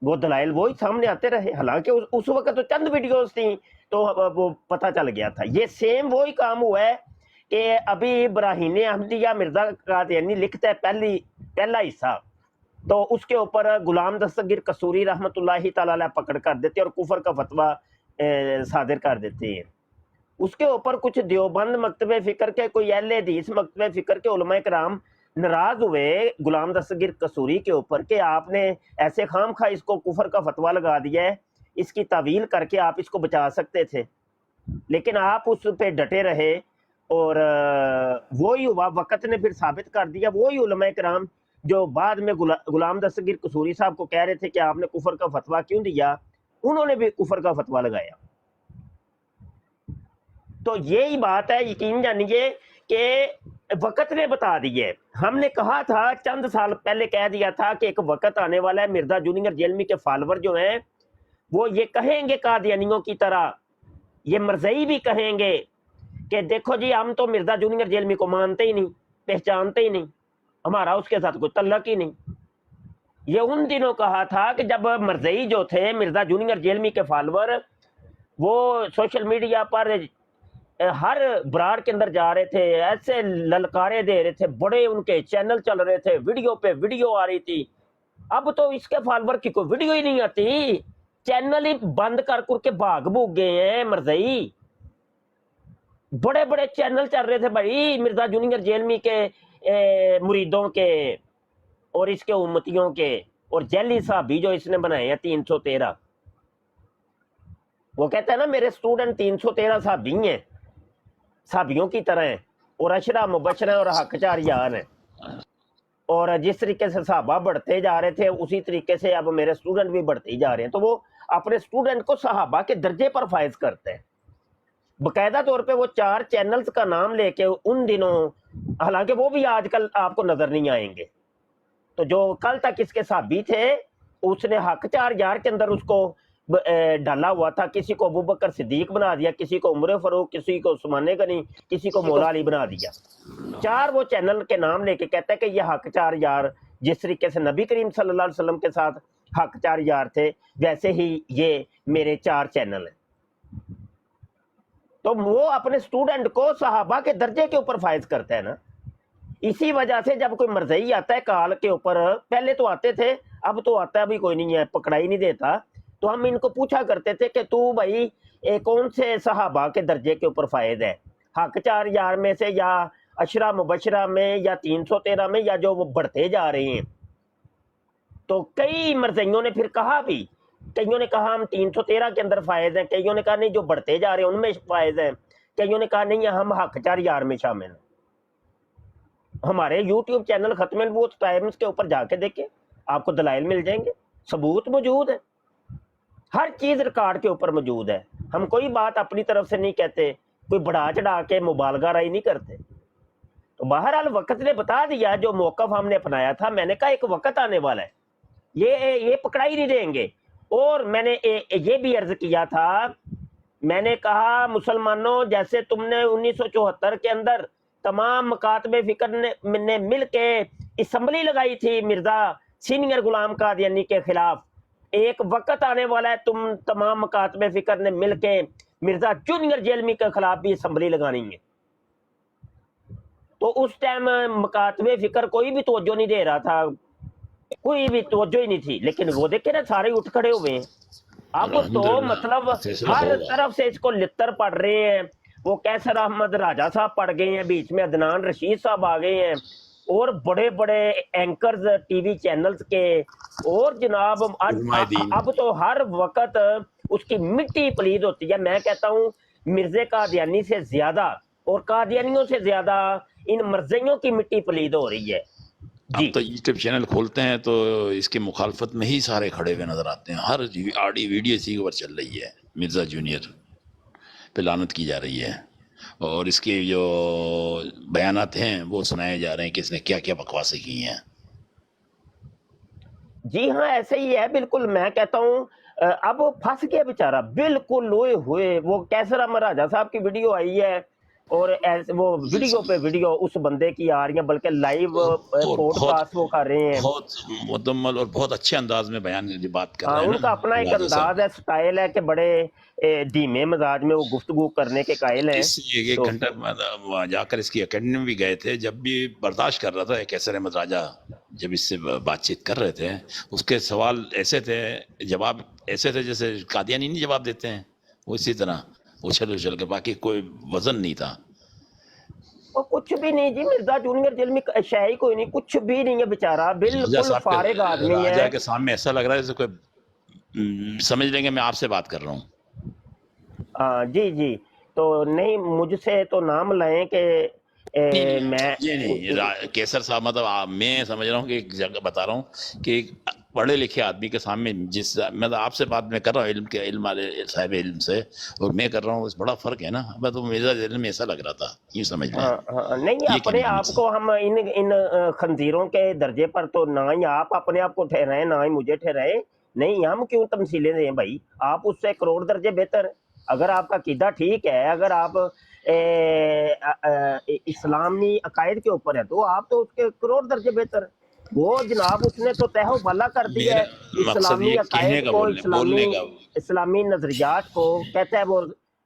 वो दलाइल वही सामने आते रहे। हालांकि उस वक्त तो चंद वीडियोस थी तो वो पता चल गया था। ये सेम वही काम हुआ है कि अभी इब्राहीम अहमदिया मिर्जा कादियानी लिखता है पहला हिस्सा, तो उसके ऊपर गुलाम दस्तगीर कसूरी रहमतुल्लाहि तआला अलैह पकड़ कर देते और कुफर का फतवा सादिर कर देते हैं। उसके ऊपर कुछ देवबंद मकतबे फ़िक्र के, कोई अहले हदीस मकतबे फ़िक्र के उलमा कराम नाराज हुए गुलाम दस्तगीर कसूरी के ऊपर कि आपने ऐसे खाम खा इसको कुफर का फतवा लगा दिया है, इसकी तावील करके आप इसको बचा सकते थे, लेकिन आप उस पे डटे रहे। और वही हुआ, वक़्त ने फिर साबित कर दिया। वही उलमा कराम जो बाद में गुलाम दस्तगीर कसूरी साहब को कह रहे थे कि आपने कुफर का फतवा क्यों दिया, उन्होंने भी कुफर का फतवा लगाया। तो यही बात है, यकीन जानिए कि वक़्त ने बता दी है। हमने कहा था चंद साल पहले, कह दिया था कि एक वक़्त आने वाला है, मिर्जा जूनियर जेलमी के फॉलोवर जो हैं वो ये कहेंगे कादियानियों की तरह, ये मरज़ई भी कहेंगे कि देखो जी हम तो मिर्जा जूनियर जेलमी को मानते ही नहीं, पहचानते ही नहीं, हमारा उसके साथ कोई तल्लक ही नहीं। ये उन दिनों कहा था कि जब मरज़ई जो थे, मिर्ज़ा जूनियर जेलमी के फॉलोअर, वो सोशल मीडिया पर हर ब्राड के अंदर जा रहे थे, ऐसे ललकारे दे रहे थे, बड़े उनके चैनल चल रहे थे, वीडियो पे वीडियो आ रही थी। अब तो इसके फॉलोअर की कोई वीडियो ही नहीं आती, चैनल ही बंद कर के भाग भूग गए हैं मरज़ई। बड़े बड़े चैनल चल रहे थे भाई मिर्ज़ा जूनियर जेलमी के मुरीदों के और इसके उम्मतियों के, और जैली साहबी जो इसने बनाए हैं 313, वो कहता है ना मेरे स्टूडेंट 313 साहबी हैं, साहबियों की तरह हैं, और अशरा मुबशरा और हकचार यार हैं। और जिस तरीके से सहाबा बढ़ते जा रहे थे उसी तरीके से अब मेरे स्टूडेंट भी बढ़ते ही जा रहे हैं। तो वो अपने स्टूडेंट को सहाबा के दर्जे पर फायज करते हैं। बकायदा तौर पे वो 4 चैनल्स का नाम लेके उन दिनों, हालांकि वो भी आजकल आपको नजर नहीं आएंगे, तो जो कल तक इसके साहबी थे उसने हक 4 यार के अंदर उसको डाला हुआ था। किसी को अबू बकर सिद्दीक बना दिया, किसी को उमर फारूक, किसी को उस्मान गनी, किसी को मौला अली बना दिया। 4 वो चैनल के नाम लेके कहता है कि ये हक 4 यार, जिस तरीके से नबी करीम सल्लल्लाहु अलैहि वसल्लम के साथ हक 4 यार थे, वैसे ही ये मेरे 4 चैनल हैं। तो वो अपने स्टूडेंट को सहाबा के दर्जे के ऊपर फायज करता है ना। इसी वजह से जब कोई मरज़ई आता है काल के ऊपर, पहले तो आते थे, अब तो आता भी कोई नहीं है, पकड़ाई नहीं देता, तो हम इनको पूछा करते थे कि तू भाई कौन से सहाबा के दर्जे के ऊपर फायद है, हक 4 यार में से, या अशरा मुबशरा में, या 313 में, या जो वो बढ़ते जा रहे हैं। तो कई मरज़इयों ने फिर कहा भी, कईयों ने कहा हम 313 के अंदर फायद हैं, कईयों ने कहा नहीं जो बढ़ते जा रहे हैं उनमें फायद हैं, कईयों ने कहा नहीं हम हक 4 यार में शामिल हैं। हमारे यूट्यूब चैनल खत्म नबूवत टाइम्स के ऊपर जाके देखें, आपको दलाइल मिल जाएंगे, सबूत मौजूद है, हर चीज रिकॉर्ड के ऊपर मौजूद है। हम कोई बात अपनी तरफ से नहीं कहते, कोई बढ़ा चढ़ा के मुबालगा राय नहीं करते। तो बहरहाल वक्त ने बता दिया जो मौकफ हमने अपनाया था। मैंने कहा एक वक्त आने वाला है, ये पकड़ाई नहीं देंगे। और मैंने ये भी अर्ज किया था, मैंने कहा मुसलमानों, जैसे तुमने 1974 के अंदर तमाम मकातबे फिक्र ने मिल के असम्बली लगाई थी मिर्जा सीनियर गुलाम कादियानी के खिलाफ, एक वक्त आने वाला है तुम तमाम मकातबे फिक्र ने मिल के मिर्जा जूनियर जेलमी के खिलाफ भी असम्बली लगानी है। तो उस टाइम मकातबे फिक्र कोई भी तवज्जो नहीं दे रहा था, कोई भी तवज्जो ही नहीं थी, लेकिन वो देखे ना सारे उठ खड़े हुए हैं। अब तो मतलब हर तरफ से इसको लित्तर पड़ रहे हैं। वो कैसर अहमद राजा साहब पड़ गए हैं, बीच में अदनान रशीद साहब आ गए हैं, और बड़े बड़े एंकर्स टीवी चैनल्स के, और जनाब अब तो हर वक्त उसकी मिट्टी पलीद होती है। मैं कहता हूँ मिर्जे कादियानी से ज्यादा और कादियानियों से ज्यादा इन मर्जियों की मिट्टी पलीद हो रही है। अब तो यूट्यूब चैनल खोलते हैं तो इसकी मुखालफत में ही सारे खड़े हुए नजर आते हैं। हर ऑडियो वीडियो इसी के ऊपर चल रही है, मिर्जा जूनियर पे लानत की जा रही है, और इसके जो बयानात हैं वो सुनाए जा रहे हैं कि इसने क्या क्या बकवासें की हैं। जी हाँ, ऐसे ही है बिल्कुल। मैं कहता हूँ अब फंस गया बेचारा, बिल्कुल लोए हुए। वो कैसर अहमद राजा साहब की वीडियो आई है, और ऐसे वो वीडियो पे वीडियो उस बंदे की आ रही है, बल्कि लाइव पॉडकास्ट वो कर रहे हैं, बहुत मुकम्मल और बहुत अच्छे अंदाज में बयान की बात कर रहे हैं। उनका अपना एक अंदाज है, स्टाइल है कि बड़े धीमे मजाज में वो गुफ्तगू करने के कायल हैं। एक घंटा वहाँ जाकर इसकी एकेडमी में भी गए थे, जब भी बर्दाश्त कर रहा था कैसर अहमद राजा, जब इससे बातचीत कर रहे थे उसके सवाल ऐसे थे, जवाब ऐसे थे जैसे कादियानी नहीं जवाब देते हैं, वो इसी तरह उछल उछल के, बाकी कोई वजन नहीं था। और कुछ भी नहीं जी, मिर्जा जूनियर जेल में शाही कोई नहीं, कुछ भी नहीं है बेचारा, बिल्कुल फारिग आदमी है। राजा के सामने ऐसा लग रहा है जैसे कोई समझ लेंगे मैं आपसे बात कर रहा हूँ। हाँ जी जी, तो नहीं मुझसे तो नाम लाएं कि मैं ये नहीं केसर साहब, मतलब मैं समझ रहा हूँ कि एक जगह बता रहा हूँ कि पढ़े लिखे आदमी के सामने जिस मतलब आपसे बात मैं कर रहा हूँ इल्म के इल्म वाले साहिब इल्म से, और मैं कर रहा हूँ, इस बड़ा फर्क है ना। मैं तो मिर्जा जेल में ऐसा लग रहा था, यूँ समझ लें। नहीं, अपने आप को हम इन खंजीरों के दर्जे पर तो ना ही आप अपने आप को ठहराएं, ना ही मुझे ठहराएं। नहीं, हम क्यों तमसीलें दें भाई, आप उससे करोड़ दर्जे बेहतर है। अगर आपका कीदा ठीक है, अगर आप इस्लामी अकायद के ऊपर है, तो आप तो उसके करोड़ दर्जे बेहतर है। وہ جناب اس نے تو تہو بالا کر دیا ہے میرا مقصد اسلامی یہ کہنے عقائد کا کو، بولنے کا اسلامی نظریات کو کہتا ہے وہ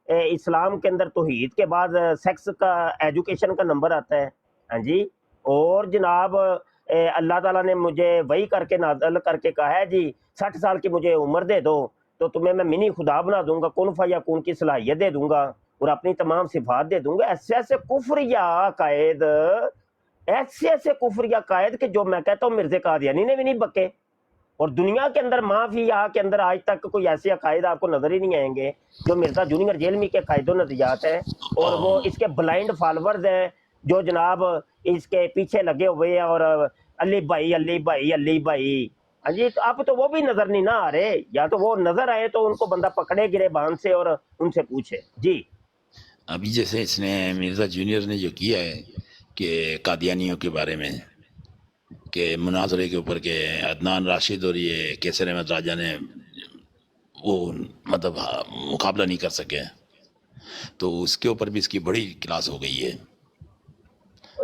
اسلام کے اندر توحید کے بعد سیکس کا ایجوکیشن کا نمبر آتا ہے. ہاں جی. اور جناب اللہ تعالیٰ نے مجھے وہی کر کے نازل کر کے کہا ہے جی 60 سال کی مجھے عمر دے دو تو تمہیں میں منی خدا بنا دوں گا، کن فیکون کی صلاحیت دے دوں گا اور اپنی تمام صفات دے دوں گا. ایسے ایسے کفریہ عقائد، ایسے ایسے کفریہ عقائد کہ جو میں کہتا ہوں مرزا قادیانی نے بھی نہیں بکے. اور دنیا کے اندر مافیا کے اندر آج تک کوئی ایسے عقائد آپ کو نظر ہی نہیں آئیں گے جو مرزا جونیئر جیلمی کے عقائد و نظریات ہیں، اور وہ اس کے بلائنڈ فالورز ہیں جو جناب اس کے پیچھے لگے ہوئے ہیں، اور علی بھائی علی بھائی علی بھائی. ہاں جی. تو اب تو وہ بھی نظر نہیں نہ آ رہے، یا تو وہ نظر آئے تو ان کو بندہ پکڑے گرے باندھ سے اور ان سے پوچھے. جی ابھی جیسے اس نے مرزا جونیئر نے جو کیا ہے کہ قادیانیوں کے بارے میں کہ مناظرے کے اوپر کہ عدنان راشد اور یہ کیسر احمد راجہ نے وہ مطلب مقابلہ نہیں کر سکے، تو اس کے اوپر بھی اس کی بڑی کلاس ہو گئی ہے.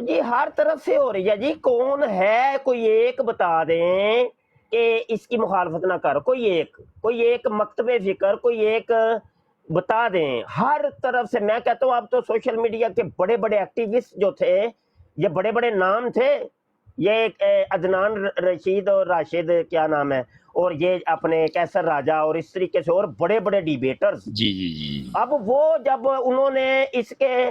جی ہر طرف سے ہو رہی ہے. جی کون ہے کوئی ایک بتا دیں کہ اس کی مخالفت نہ کر، کوئی ایک مکتب فکر، کوئی ایک بتا دیں. ہر طرف سے میں کہتا ہوں اب تو سوشل میڈیا کے بڑے بڑے ایکٹیوسٹ جو تھے، یہ بڑے بڑے نام تھے، یہ عدنان رشید اور راشد کیا نام ہے، اور یہ اپنے کیسر راجہ اور اس طریقے سے اور بڑے بڑے ڈیبیٹرز. جی اب وہ جب انہوں نے اس کے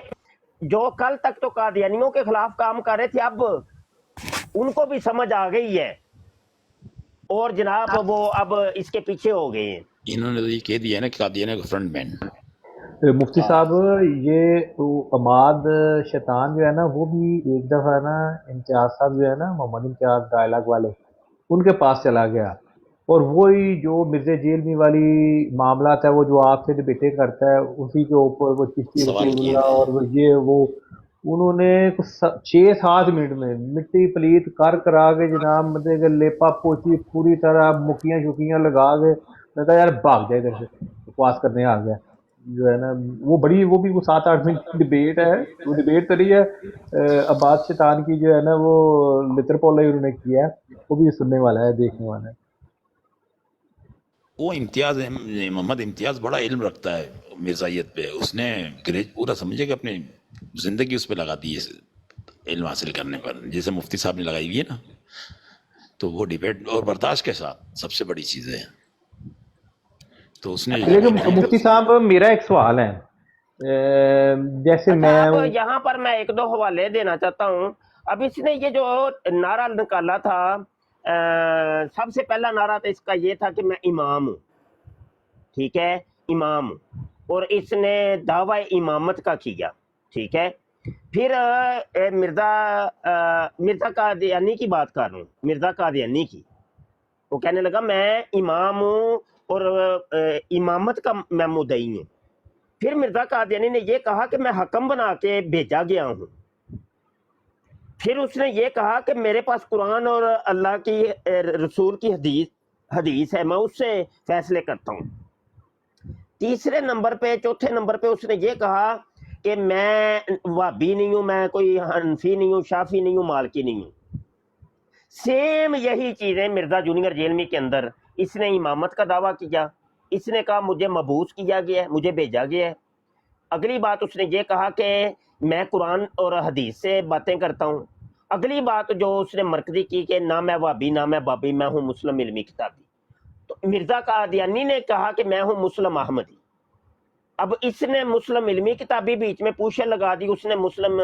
جو کل تک تو قادیانیوں کے خلاف کام کر رہے تھے، اب ان کو بھی سمجھ آ گئی ہے اور جناب وہ اب اس کے پیچھے ہو گئے ہیں. انہوں نے تو یہ کہہ دیا ہے نا کہ قادیانیوں کا فرنٹ مین. مفتی صاحب یہ عماد شیطان جو ہے نا وہ بھی ایک دفعہ نا امتیاز صاحب جو ہے نا محمد امتیاز ڈائلاگ والے ان کے پاس چلا گیا، اور وہی جو مرزا جیلمی والی معاملات ہے وہ جو آپ سے ڈبیٹیں کرتا ہے اسی کے اوپر وہ چشتی سوال رسول کیا اللہ اور وہ انہوں نے 6-7 منٹ میں مٹی پلیت کر کرا کے جناب مطلب کہ لیپا پوچھی پوری طرح مکیاں شکیاں لگا کے میں کہا یار بھاگ جائے ادھر سے، بکواس کرنے آ گیا جو ہے نا. وہ بھی 7-8 منٹ کی ڈبیٹ ہے، وہ ڈبیٹ تو نہیں ہے عباد شیطان کی جو ہے نا وہ لطر پولا ہی انہوں نے کیا ہے، وہ بھی سننے والا ہے دیکھنے والا ہے. وہ امتیاز محمد امتیاز بڑا علم رکھتا ہے مرزائیت پہ. اس نے پورا سمجھے کہ اپنی زندگی اس پہ لگا دی ہے علم حاصل کرنے پر، جیسے مفتی صاحب نے لگائی ہوئی ہے نا. تو وہ ڈیبیٹ اور برداشت کے ساتھ سب سے بڑی چیز ہے. تو اس نے لیکن مفتی صاحب میرا ایک سوال ہے، جیسے میں اب یہاں پر میں 1-2 حوالے دینا چاہتا ہوں. اب اس نے یہ جو نعرہ نکالا تھا، سب سے پہلا نعرہ تو اس کا یہ تھا کہ میں امام ہوں، ٹھیک ہے، امام ہوں، اور اس نے دعوی امامت کا کیا، ٹھیک ہے. پھر مرزا قادیانی کی بات کر رہا ہوں، مرزا قادیانی کی. وہ کہنے لگا میں امام ہوں اور امامت کا میں مدعی ہوں. پھر مرزا قادیانی نے یہ کہا کہ میں حکم بنا کے بھیجا گیا ہوں. پھر اس نے یہ کہا کہ میرے پاس قرآن اور اللہ کی رسول کی حدیث ہے، میں اس سے فیصلے کرتا ہوں. تیسرے نمبر پہ، چوتھے نمبر پہ اس نے یہ کہا کہ میں وہابی نہیں ہوں، میں کوئی حنفی نہیں ہوں، شافی نہیں ہوں، مالکی نہیں ہوں. سیم یہی چیزیں مرزا جونیئر جیلمی کے اندر اس نے امامت کا دعویٰ کیا. اس نے کہا مجھے مبعوث کیا گیا ہے، مجھے بھیجا گیا ہے. اگلی بات اس نے یہ کہا کہ میں قرآن اور حدیث سے باتیں کرتا ہوں. اگلی بات جو اس نے مرکزی کی کہ نہ میں وہابی نہ میں بابی، میں ہوں مسلم علمی کتابی. تو مرزا قادیانی نے کہا کہ میں ہوں مسلم احمدی. اب اس نے مسلم علمی کتابی بیچ میں پوچھے لگا دی، اس نے مسلم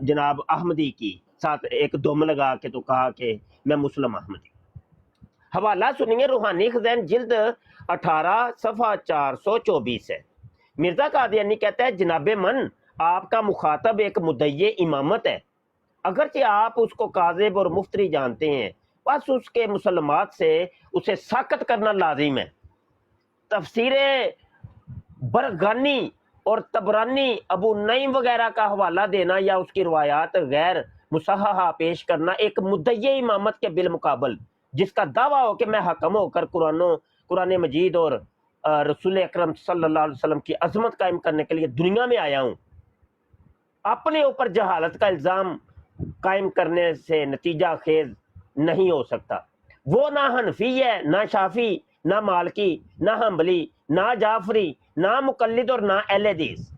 جناب احمدی کی ساتھ ایک دم لگا کے تو کہا کہ میں مسلم احمدی. حوالہ سنیے روحانی خزین جلد 18 صفحہ 424 ہے. مرزا قادیانی کہتا ہے جناب من آپ کا مخاطب ایک مدعی امامت ہے، اگرچہ آپ اس کو کاذب اور مفتری جانتے ہیں، بس اس کے مسلمات سے اسے ساکت کرنا لازم ہے. تفسیر برغانی اور تبرانی، ابو نعیم وغیرہ کا حوالہ دینا یا اس کی روایات غیر مصححہ پیش کرنا ایک مدعی امامت کے بالمقابل جس کا دعویٰ ہو کہ میں حکم ہو کر قرآن مجید اور رسول اکرم صلی اللہ علیہ وسلم کی عظمت قائم کرنے کے لیے دنیا میں آیا ہوں، اپنے اوپر جہالت کا الزام कायम करने से नतीजा खेज नहीं हो सकता। वो ना हनफी है, ना शाफी, ना मालकी, ना हम्बली, ना जाफरी, ना मुकल्लिद और ना अहले हदीस।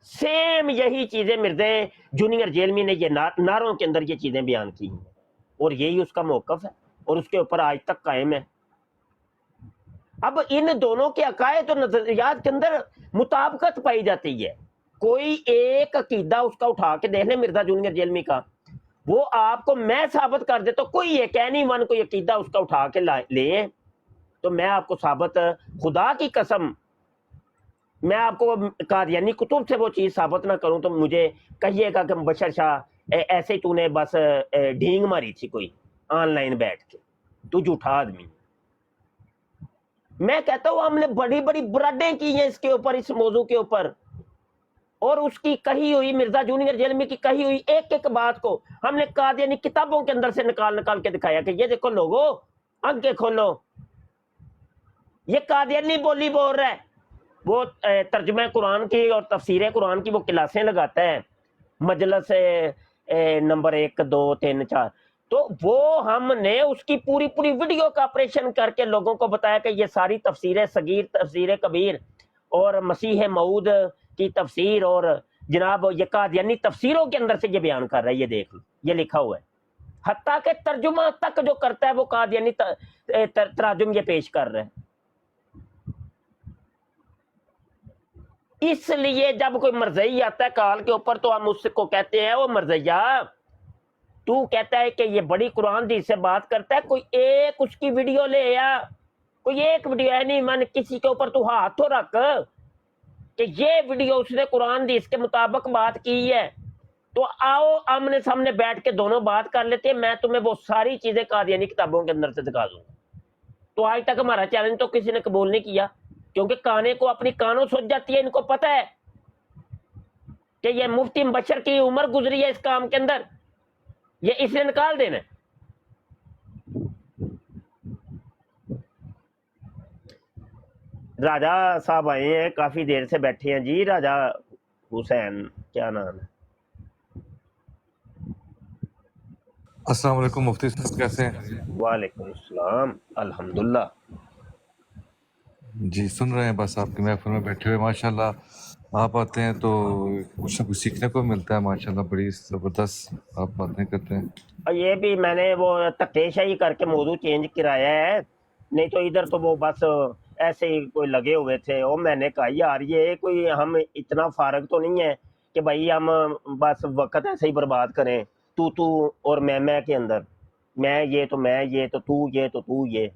सेम यही चीजें मिर्ज़े जूनियर जेलमी ने ये नारों के अंदर ये चीजें बयान की हैं, और यही उसका मौक़िफ़ है और उसके ऊपर आज तक कायम है। अब इन दोनों के अकायद और नजरियात के अंदर मुताबिकत पाई जाती है। कोई एक अकीदा उसका उठा के देख ले मिर्जा जूनियर जेलमी का, वो आपको मैं साबित कर दे, तो कोई एक एनी वन कोई अकीदा उसका उठा के ले, तो मैं आपको साबित, खुदा की कसम, मैं आपको कादियानी कुतुब से वो चीज साबित ना करूं तो मुझे कहिएगा कि मुबशर शाह ऐसे ही तूने बस ढींग मारी थी कोई ऑनलाइन बैठ के, तू झूठा आदमी। मैं कहता हूं हमने बड़ी बड़ी ब्राडें की हैं इसके ऊपर, इस मौजू के ऊपर, और उसकी कही हुई, मिर्जा जूनियर जेलमी की कही हुई एक एक बात को हमने कादियानी किताबों के अंदर से निकाल के दिखाया कि ये देखो लोगो, आंखें खोलो, ये कादियानी बोली बोल रहा है। वो तर्जुमा कुरान की और तफसीर कुरान की वो क्लासें लगाता है, मजलस नंबर 1 2 3 4, तो वो हमने उसकी पूरी पूरी वीडियो का ऑपरेशन करके लोगों को बताया कि ये सारी तफसीर सगीर, तफसीर कबीर और मसीह मऊद की तफसीर और जनाब ये कादियानी तफसीरों के अंदर से ये बयान कर रहा है। ये देख लो, ये लिखा हुआ है, हत्ता के तर्जुमा तक जो करता है वो कादियानी तराजुम ये पेश कर रहा है। इसलिए जब कोई मरज़ई आता है काल के ऊपर तो हम उसको कहते हैं, वो मरज़ैया तू कहता है कि ये बड़ी कुरान दी से बात करता है, कोई एक उसकी वीडियो ले आ, कोई एक वीडियो है नहीं, मन किसी के ऊपर तू हाथ तो रख कि ये वीडियो उसने कुरान दी इसके मुताबिक बात की है, तो आओ आमने सामने बैठ के दोनों बात कर लेते हैं। मैं तुम्हें वो सारी चीजें कादियानी किताबों के अंदर से दिखा दूंगा। तो आज तक हमारा चैलेंज तो किसी ने कबूल नहीं किया, क्योंकि काने को अपनी कानों सुझ जाती है। इनको पता है कि ये मुफ्ती मुबशर की उम्र गुजरी है इस काम के अंदर, ये इसने निकाल देना है। राजा साहब आए हैं, काफी देर से बैठे हैं जी। राजा हुसैन क्या नाम है? अस्सलाम वालेकुम मुफ्ती साहब, कैसे हैं? वालेकुम अस्सलाम, अल्हम्दुलिल्लाह। जी सुन रहे हैं, बस आपकी महफिल में बैठे हुए। माशाल्लाह आप आते हैं तो कुछ ना कुछ सीखने को मिलता है। माशाल्लाह बड़ी ज़बरदस्त आप बातें करते हैं। और ये भी मैंने वो धक्केशाही करके मौजू चेंज कराया है, नहीं तो इधर तो वो बस ऐसे ही कोई लगे हुए थे। और मैंने कहा यार ये कोई, हम इतना फारग तो नहीं है कि भाई हम बस वक्त ऐसे ही बर्बाद करें तू और मैं के अंदर, मैं ये तो मैं ये तो तू ये तो तू ये।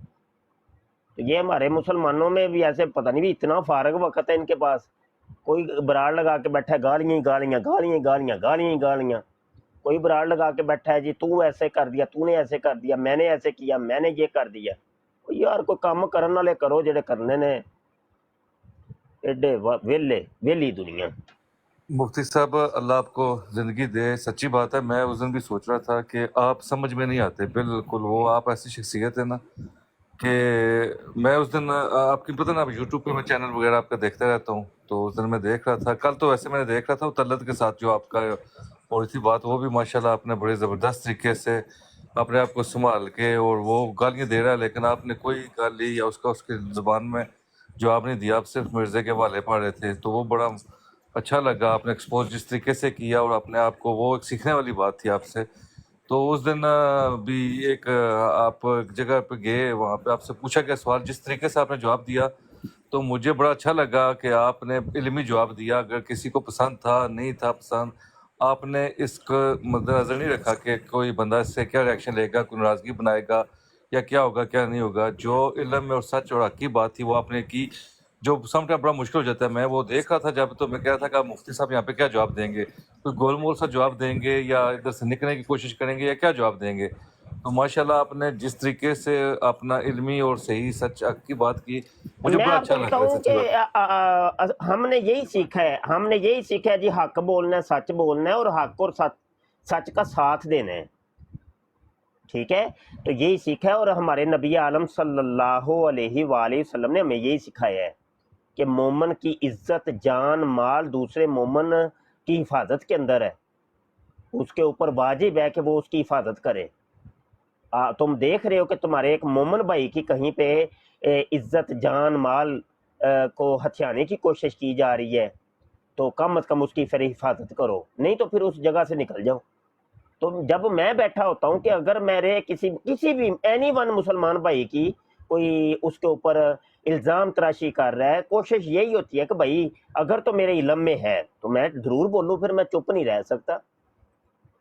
तो ये हमारे मुसलमानों में भी ऐसे पता नहीं भी इतना फारग वक्त है इनके पास, कोई बराड़ लगा के बैठा है गालियाँ ही गालियाँ, गालियाँ ही गालियाँ, गालियाँ ही गालियाँ। कोई बराड़ लगा के बैठा है जी तू ऐसे कर दिया, तूने ऐसे कर दिया, मैंने ऐसे किया, मैंने ये कर दिया। यार कोई काम करने वाले करो जेडे करने ने, एडे वेले वेली दुनिया। मुफ्ती साहब अल्लाह आपको ज़िंदगी दे। सच्ची बात है, मैं उस दिन भी सोच रहा था कि आप समझ में नहीं आते बिल्कुल। वो आप ऐसी शख्सियत है ना कि मैं उस दिन आपकी पता ना, आप यूट्यूब पे मैं चैनल वगैरह आपका देखता रहता हूँ, तो उस दिन मैं देख रहा था, कल तो वैसे मैंने देख रहा था वो तल्लत के साथ जो आपका हो रही थी बात, वो भी माशाल्लाह आपने बड़े ज़बरदस्त तरीके से अपने आप को संभाल के, और वो गालियाँ दे रहा है लेकिन आपने कोई गाली या उसका उसकी ज़ुबान में जवाब नहीं दिया, आप सिर्फ मिर्ज़े के हवाले पढ़ रहे थे। तो वो बड़ा अच्छा लगा आपने एक्सपोज जिस तरीके से किया, और अपने आप को, वो एक सीखने वाली बात थी आपसे। तो उस दिन भी एक आप एक जगह पे गए, वहाँ पे आपसे पूछा गया सवाल, जिस तरीके से आपने जवाब दिया तो मुझे बड़ा अच्छा लगा कि आपने इल्मी जवाब दिया। अगर किसी को पसंद था नहीं था पसंद, आपने इसको मद्देनज़र नहीं रखा कि कोई बंदा इससे क्या रिएक्शन लेगा, कोई नाराज़गी बनाएगा या क्या होगा क्या नहीं होगा। जो इल्म में और सच और हक़ की बात थी वो आपने की, जो समटाइम बड़ा मुश्किल हो जाता है। मैं वो देख रहा था जब, तो मैं कह रहा था कि मुफ्ती साहब यहाँ पे क्या जवाब देंगे, कोई गोलमोल सा जवाब देंगे या इधर से निकलने की कोशिश करेंगे या क्या जवाब देंगे। तो माशाल्लाह आपने जिस तरीके से अपना इल्मी और सही सच हक़ की बात की, मुझे मैं बड़ा आपको अच्छा लगा। बताऊं सच्ची बात कि हमने यही सीखा है, हमने यही सीखा है जी, हक बोलना है, सच बोलना है, और हक और सच का साथ देना है। ठीक है, तो यही सीखा है। और हमारे नबी आलम सल्लल्लाहु अलैहि वसल्लम ने हमें यही सिखाया है कि मोमन की इज्जत, जान, माल दूसरे मोमन की हिफाजत के अंदर है। उसके ऊपर वाजिब है कि वो उसकी हिफाजत करे। तुम देख रहे हो कि तुम्हारे एक मोमन भाई की कहीं पे इज्जत जान माल को हथियाने की कोशिश की जा रही है, तो कम अज कम उसकी फिर हिफाजत करो, नहीं तो फिर उस जगह से निकल जाओ। तो जब मैं बैठा होता हूँ कि अगर मेरे किसी भी एनी वन मुसलमान भाई की कोई उसके ऊपर इल्ज़ाम तराशी कर रहा है, कोशिश यही होती है कि भाई अगर तो मेरे इल्म में है तो मैं ज़रूर बोलूँ, फिर मैं चुप नहीं रह सकता।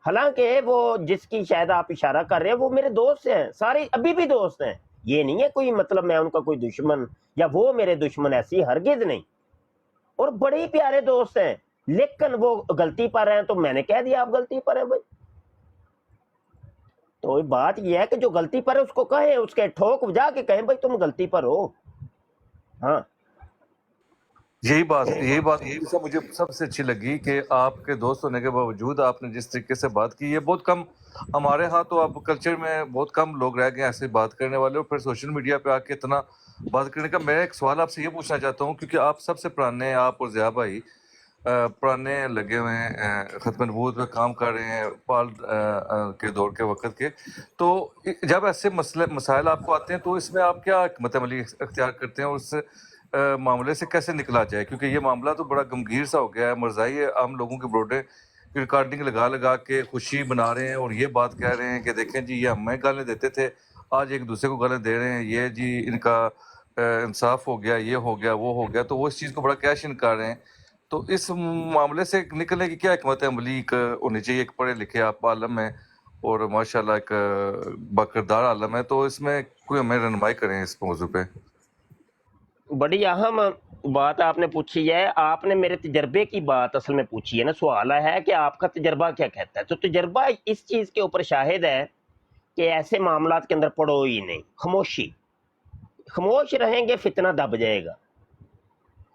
हालांकि वो जिसकी शायद आप इशारा कर रहे हैं वो मेरे दोस्त हैं, सारे अभी भी दोस्त हैं, ये नहीं है कोई मतलब मैं उनका कोई दुश्मन या वो मेरे दुश्मन, ऐसी हरगिज नहीं, और बड़े ही प्यारे दोस्त हैं। लेकिन वो गलती पर हैं तो मैंने कह दिया आप गलती पर हैं भाई। तो बात ये है कि जो गलती पर है उसको कहें, उसके ठोक बजा के कहें भाई तुम गलती पर हो। हाँ, यही बात सब मुझे सबसे अच्छी लगी कि आपके दोस्त होने के बावजूद आपने जिस तरीके से बात की, ये बहुत कम हमारे यहाँ तो अब कल्चर में बहुत कम लोग रह गए ऐसे बात करने वाले, और फिर सोशल मीडिया पे आके इतना बात करने का। मैं एक सवाल आपसे ये पूछना चाहता हूँ, क्योंकि आप सबसे पुराने, आप और ज़िया भाई पुराने लगे हुए हैं, ख़त्म नबूवत पे काम कर रहे हैं पाल के दौर के वक़्त के, तो जब ऐसे मसाइल आपको आते हैं तो इसमें आप क्या हिकमत अमली इख्तियार करते हैं और उस मामले से कैसे निकला जाए? क्योंकि ये मामला तो बड़ा गमगीर सा हो गया है। मरज़ाई है, आम लोगों के ब्रोडे रिकॉर्डिंग लगा के खुशी मना रहे हैं और ये बात कह रहे हैं कि देखें जी ये हमें गालें देते थे, आज एक दूसरे को गालें दे रहे हैं, ये जी इनका इंसाफ हो गया, ये हो गया, वो हो गया, तो वो इस चीज़ को बड़ा कैशिन कर रहे हैं। तो इस मामले से निकलने की क्या हिकमत अमली होनी चाहिए? एक पढ़े लिखे आप आलम हैं और माशाल्लाह एक बाकिरदार आलम है, तो इसमें कोई हमें रहनुमाई करें इस मौजू पे। बड़ी अहम बात आपने पूछी है। आपने मेरे तजर्बे की बात असल में पूछी है ना, सवाल है कि आपका तजर्बा क्या कहता है। तो तजर्बा इस चीज़ के ऊपर शाहिद है कि ऐसे मामलात के अंदर पड़ो ही नहीं, खामोश रहेंगे फितना दब जाएगा।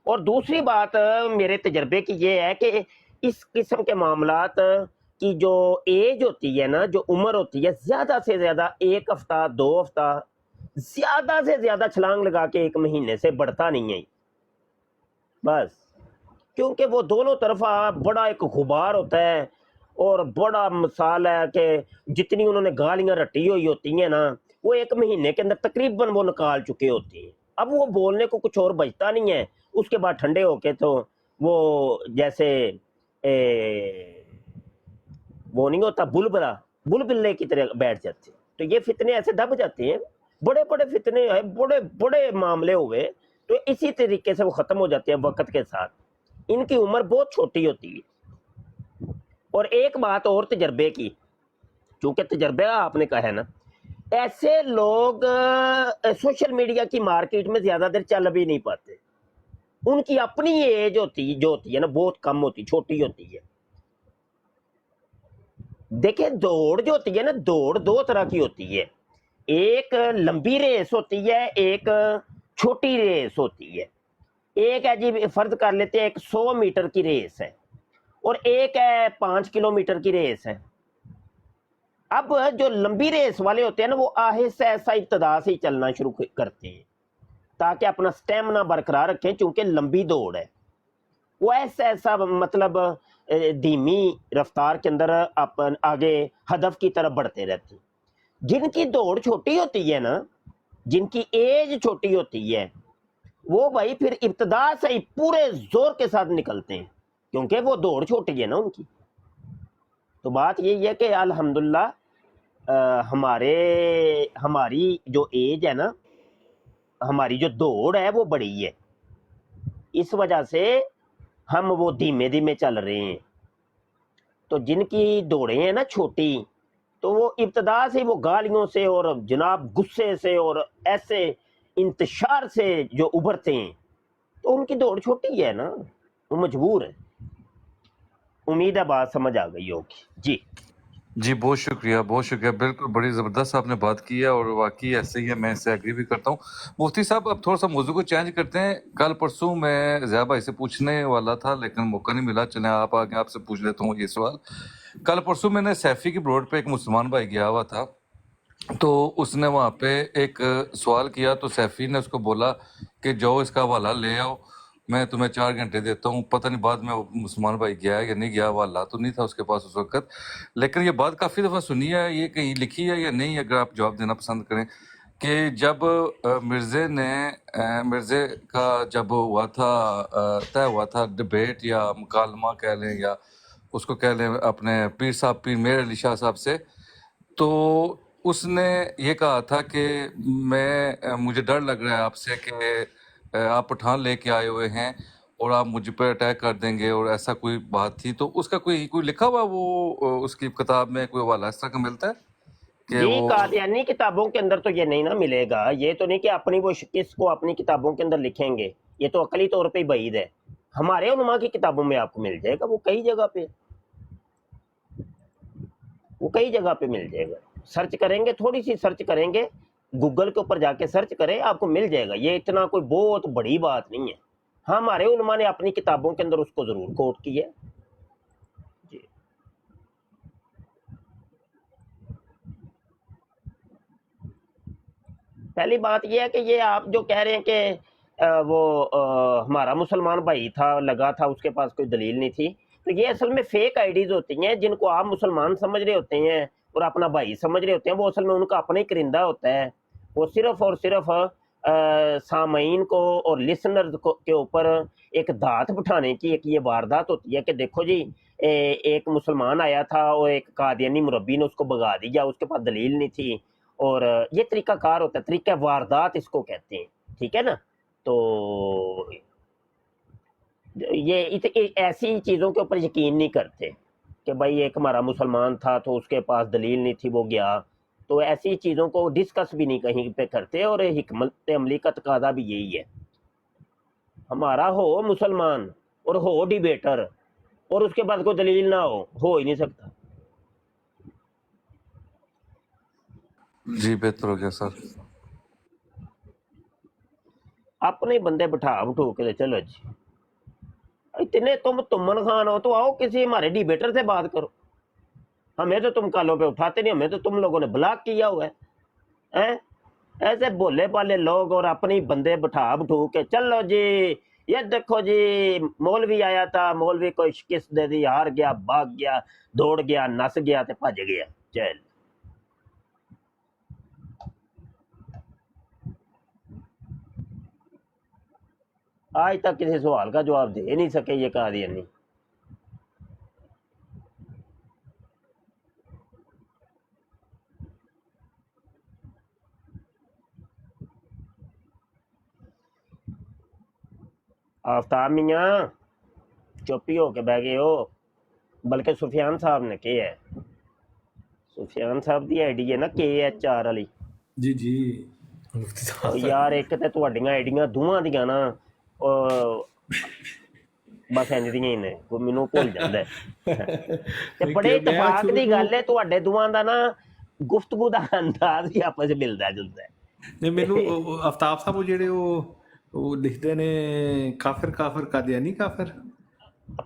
और दूसरी बात मेरे तजर्बे की ये है कि इस किस्म के मामलात की जो एज होती है ना, जो उम्र होती है, ज़्यादा से ज़्यादा 1 हफ्ता 2 हफ्ता, ज़्यादा से ज़्यादा छलांग लगा के 1 महीने से बढ़ता नहीं है बस, क्योंकि वो दोनों तरफा बड़ा एक गुबार होता है और बड़ा मिसाल है कि जितनी उन्होंने गालियाँ रटी हुई होती हैं ना, वो 1 महीने के अंदर तकरीबन वो निकाल चुके होते हैं। अब वो बोलने को कुछ और बचता नहीं है। उसके बाद ठंडे होके तो वो जैसे वो नहीं होता बुलबुले की तरह बैठ जाते। तो ये फितने ऐसे दब जाते हैं, बड़े बड़े फितने है, बड़े बड़े मामले हुए, तो इसी तरीके से वो ख़त्म हो जाते हैं वक्त के साथ। इनकी उम्र बहुत छोटी होती है। और एक बात और तजर्बे की, चूँकि तजर्बा आपने कहा है ना, ऐसे लोग सोशल मीडिया की मार्केट में ज़्यादा देर चल भी नहीं पाते। उनकी अपनी एज जो होती है ना, बहुत कम होती, छोटी होती है। देखिए दौड़ जो होती है ना, दौड़ 2 तरह की होती है, एक लंबी रेस होती है, एक छोटी रेस होती है। एक है जी, फर्ज कर लेते हैं एक 100 मीटर की रेस है, और एक है 5 किलोमीटर की रेस है। अब जो लंबी रेस वाले होते हैं ना, वो आहिस्ता ऐसा इब्तदा से ही चलना शुरू करते हैं ताकि अपना स्टेमिना बरकरार रखें, चूंकि लंबी दौड़ है। वो ऐसा मतलब धीमी रफ्तार के अंदर अपन आगे हदफ की तरफ बढ़ते रहते हैं। जिनकी दौड़ छोटी होती है ना, जिनकी एज छोटी होती है, वो भाई फिर इब्तदा से ही पूरे जोर के साथ निकलते हैं, क्योंकि वो दौड़ छोटी है ना उनकी। तो बात यही है कि अल्हम्दुलिल्लाह हमारी जो एज है ना, हमारी जो दौड़ है वो बड़ी है, इस वजह से हम वो धीमे धीमे चल रहे हैं। तो जिनकी दौड़ें हैं ना छोटी, तो वो इब्तदा से वो गालियों से और जनाब गुस्से से और ऐसे इंतशार से जो उभरते हैं, तो उनकी दौड़ छोटी है ना, वो मजबूर है। उम्मीद है बात समझ आ गई होगी। जी बहुत शुक्रिया, बिल्कुल बड़ी ज़बरदस्त आपने बात की है और वाकई ऐसे ही है, मैं इससे एग्री भी करता हूँ। मुफ्ती साहब अब थोड़ा सा मौजू को चेंज करते हैं। कल परसों मैं ज़िया भाई से पूछने वाला था लेकिन मौका नहीं मिला, चले आप आगे आपसे पूछ लेता हूँ ये सवाल। कल परसों मैंने सैफ़ी की ब्रॉड पे एक मुसलमान भाई गया हुआ था, तो उसने वहाँ पे एक सवाल किया, तो सैफ़ी ने उसको बोला कि जाओ इसका हवाला ले आओ, मैं तुम्हें 4 घंटे देता हूँ। पता नहीं बाद में वो मुसलमान भाई गया है या नहीं गया, वो अल्लाह तो नहीं था उसके पास उस वक्त, लेकिन ये बात काफ़ी दफ़ा सुनी है, ये कहीं लिखी है या नहीं, अगर आप जवाब देना पसंद करें, कि जब मिर्ज़े का जब हुआ था तय हुआ था डिबेट या मुकालमा कह लें या उसको कह लें अपने पीर साहब पीर मेहर अली शाह साहब से, तो उसने ये कहा था कि मुझे डर लग रहा है आपसे कि आप पठान लेके आए हुए हैं और आप मुझ पर अटैक कर देंगे, और ऐसा कोई बात थी। तो उसका कोई लिखा हुआ वो उसकी किताब में कोई हवाला इस तरह का मिलता है कि जी वो कादियानी किताबों के अंदर तो ये नहीं ना मिलेगा। ये तो नहीं कि अपनी वो शिकस्त को अपनी किताबों के अंदर लिखेंगे, ये तो अकली तौर पे ही बईद है। हमारे उलमा की किताबों में आपको मिल जाएगा, वो कई जगह पे मिल जाएगा। सर्च करेंगे, थोड़ी सी सर्च करेंगे, गूगल के ऊपर जाके सर्च करें, आपको मिल जाएगा। ये इतना कोई बहुत बड़ी बात नहीं है। हाँ, हमारे उलमा ने अपनी किताबों के अंदर उसको जरूर कोट किया है। जी पहली बात यह है कि ये आप जो कह रहे हैं कि हमारा मुसलमान भाई था, लगा था, उसके पास कोई दलील नहीं थी, तो ये असल में फेक आईडीज होती हैं जिनको आप मुसलमान समझ रहे होते हैं और अपना भाई समझ रहे होते हैं। वो असल में उनका अपना ही करिंदा होता है। वो सिर्फ और सिर्फ सामईन को और लिसनर्स को के ऊपर एक दात बिठाने की एक ये वारदात होती है कि देखो जी, एक मुसलमान आया था और एक कादियानी मुरब्बी ने उसको भगा दिया, उसके पास दलील नहीं थी। और ये तरीकाकार होता है, तरीका वारदात इसको कहते हैं, ठीक है ना। तो ये ऐसी चीज़ों के ऊपर यकीन नहीं करते कि भाई एक हमारा मुसलमान था तो उसके पास दलील नहीं थी, वो गया। तो ऐसी चीज़ों को डिस्कस भी नहीं कहीं पे करते। और हिकमत अमली का तकादा भी यही है, हमारा हो मुसलमान और हो डिबेटर और उसके बाद कोई दलील ना हो ही नहीं सकता। जी बेहतर हो गया सर। अपने बंदे बिठा उठो के चलो जी, इतने तुम तुमन खान हो तो आओ किसी हमारे डिबेटर से बात करो। हमें तो तुम कालों पे उठाते नहीं, हमें तो तुम लोगों ने ब्लॉक किया हुआ है। ऐसे भोले भाले लोग और अपनी बंदे बिठा उठो के चलो जी, ये देखो जी मौलवी आया था, मौलवी को शिकस्त दे दी, हार गया, भाग गया, दौड़ गया, नस गया ते भज गया। चल आज तक किसी सवाल का जवाब दे नहीं सके ये कादियानी। आफ्ताब मियाँ चुप ही होके बह गए हो। बल्कि सुफियान साहब ने के है, सुफियान साहब दी आईडी है ना KHR वाली। जी जी मुफ्ती साहब ਉਹ ਯਾਰ ਇੱਕ ਤੇ ਤੁਹਾਡੀਆਂ ਆਈਡੀਆਂ ਦੋਵਾਂ ਦੀਆਂ ਨਾ ਬਸ ਇੰਜ ਦੀਆਂ ਹੀ ਨੇ, ਕੋਈ ਮੈਨੂੰ ਭੁੱਲ ਜਾਂਦਾ ਤੇ ਬੜੇ ਇਤਫਾਕ ਦੀ ਗੱਲ ਹੈ ਤੁਹਾਡੇ ਦੋਵਾਂ ਦਾ ਨਾ ਗੁਫ਼ਤਗੂ ਦਾ ਅੰਦਾਜ਼ ਹੀ ਆਪਸ ਵਿੱਚ ਮਿਲਦਾ ਜੁਲਦਾ ਹੈ। ਨਹੀਂ ਮੈਨੂੰ ਆਫਤਾਬ ਸਾਹਿਬ ਉਹ ਜਿਹੜੇ ਉਹ ਲਿਖਦੇ ਨੇ ਕਾਫਰ ਕਾਫਰ ਕਾਦੀਆਨੀ ਕਾਫਰ,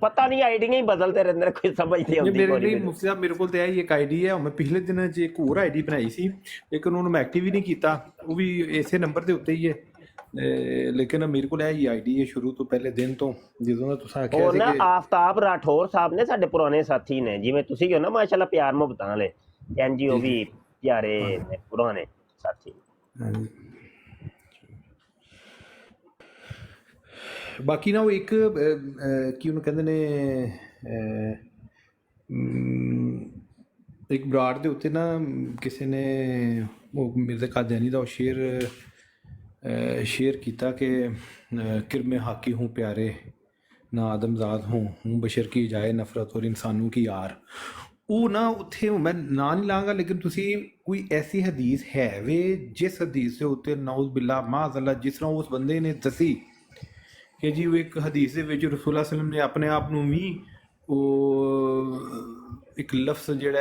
ਪਤਾ ਨਹੀਂ ਆਈਡੀਆਂ ਹੀ ਬਦਲਦੇ ਰਹਿੰਦੇ ਨੇ, ਕੋਈ ਸਮਝ ਨਹੀਂ ਆਉਂਦੀ। ਮੇਰੇ ਲਈ ਮੁਫਤੀ ਸਾਹਿਬ ਮੇਰੇ ਕੋਲ ਤੇ ਆਈ ਇੱਕ ਆਈਡੀ ਹੈ, ਮੈਂ ਪਿਛਲੇ ਦਿਨਾਂ 'ਚ ਇੱਕ ਹੋਰ ਆਈਡੀ ਬਣਾਈ ਸੀ, ਲੇਕਿਨ ਉਹਨੂੰ ਮੈਂ ਐਕਟਿਵ ਹੀ ਨਹੀਂ ਕੀਤਾ, ਉਹ ਵੀ ਇਸੇ ਨੰਬਰ ਦੇ ਉੱਤੇ ਹੀ ਹੈ। ਲੇਕਿਨ ਮੇਰੇ ਕੋਲ ਇਹ ਆਈਡੀ ਹੈ ਸ਼ੁਰੂ ਤੋਂ ਪਹਿਲੇ ਦਿਨ ਤੋਂ, ਜਦੋਂ ਦਾ ਤੁਸੀਂ ਆਖਿਆ ਸੀ ਨਾ ਕਿ ਆਫਤਾਬ ਰਾਠੌਰ ਸਾਹਿਬ ਨੇ ਸਾਡੇ ਪੁਰਾਣੇ ਸਾਥੀ ਨੇ, ਜਿਵੇਂ ਤੁਸੀਂ ਹੋ ਨਾ ਮਾਸ਼ਾਅੱਲਾ ਪਿਆਰ ਮੁਹੱਬਤਾਂ ਵਾਲੇ, ਇੰਜ ਉਹ ਵੀ ਪਿਆਰੇ ਨੇ ਪੁਰਾਣੇ ਸਾਥੀ। ਬਾਕੀ ਨਾ ਉਹ ਇੱਕ ਕੀ ਉਹਨੂੰ ਕਹਿੰਦੇ ਨੇ ਇੱਕ ਬਰਾੜ ਦੇ ਉੱਤੇ ਨਾ ਕਿਸੇ ਨੇ ਉਹ ਮਿਰਜ਼ਾ ਕਾਦੀਆਨੀ ਦਾ ਉਹ शेर ਕੀਤਾ कि किरम हाकी हूँ प्यारे ना आदमजाद हूँ बशर की जाए नफरत और इंसानों की यार। ਉਹ ਨਾ ਉੱਥੇ ਮੈਂ ਨਾਂ ਨਹੀਂ ਲਾਂਗਾ, ਲੇਕਿਨ ਤੁਸੀਂ ਕੋਈ ਐਸੀ ਹਦੀਸ ਹੈ ਵੇ ਜਿਸ ਹਦੀਸ ਦੇ ਉੱਤੇ ਨਾਉਜ਼ ਬਿੱਲਾ ਮਾਜ਼ਅੱਲਾ, ਜਿਸ ਤਰ੍ਹਾਂ ਉਸ ਬੰਦੇ ਨੇ ਦੱਸੀ ਕਿ ਜੀ ਉਹ ਇੱਕ ਹਦੀਸ ਦੇ ਵਿੱਚ ਰਸੂਲullah ਸੱਲਮ ਨੇ ਆਪਣੇ ਆਪ ਨੂੰ ਵੀ ਉਹ ਇੱਕ ਲਫ਼ਜ਼ ਜਿਹੜਾ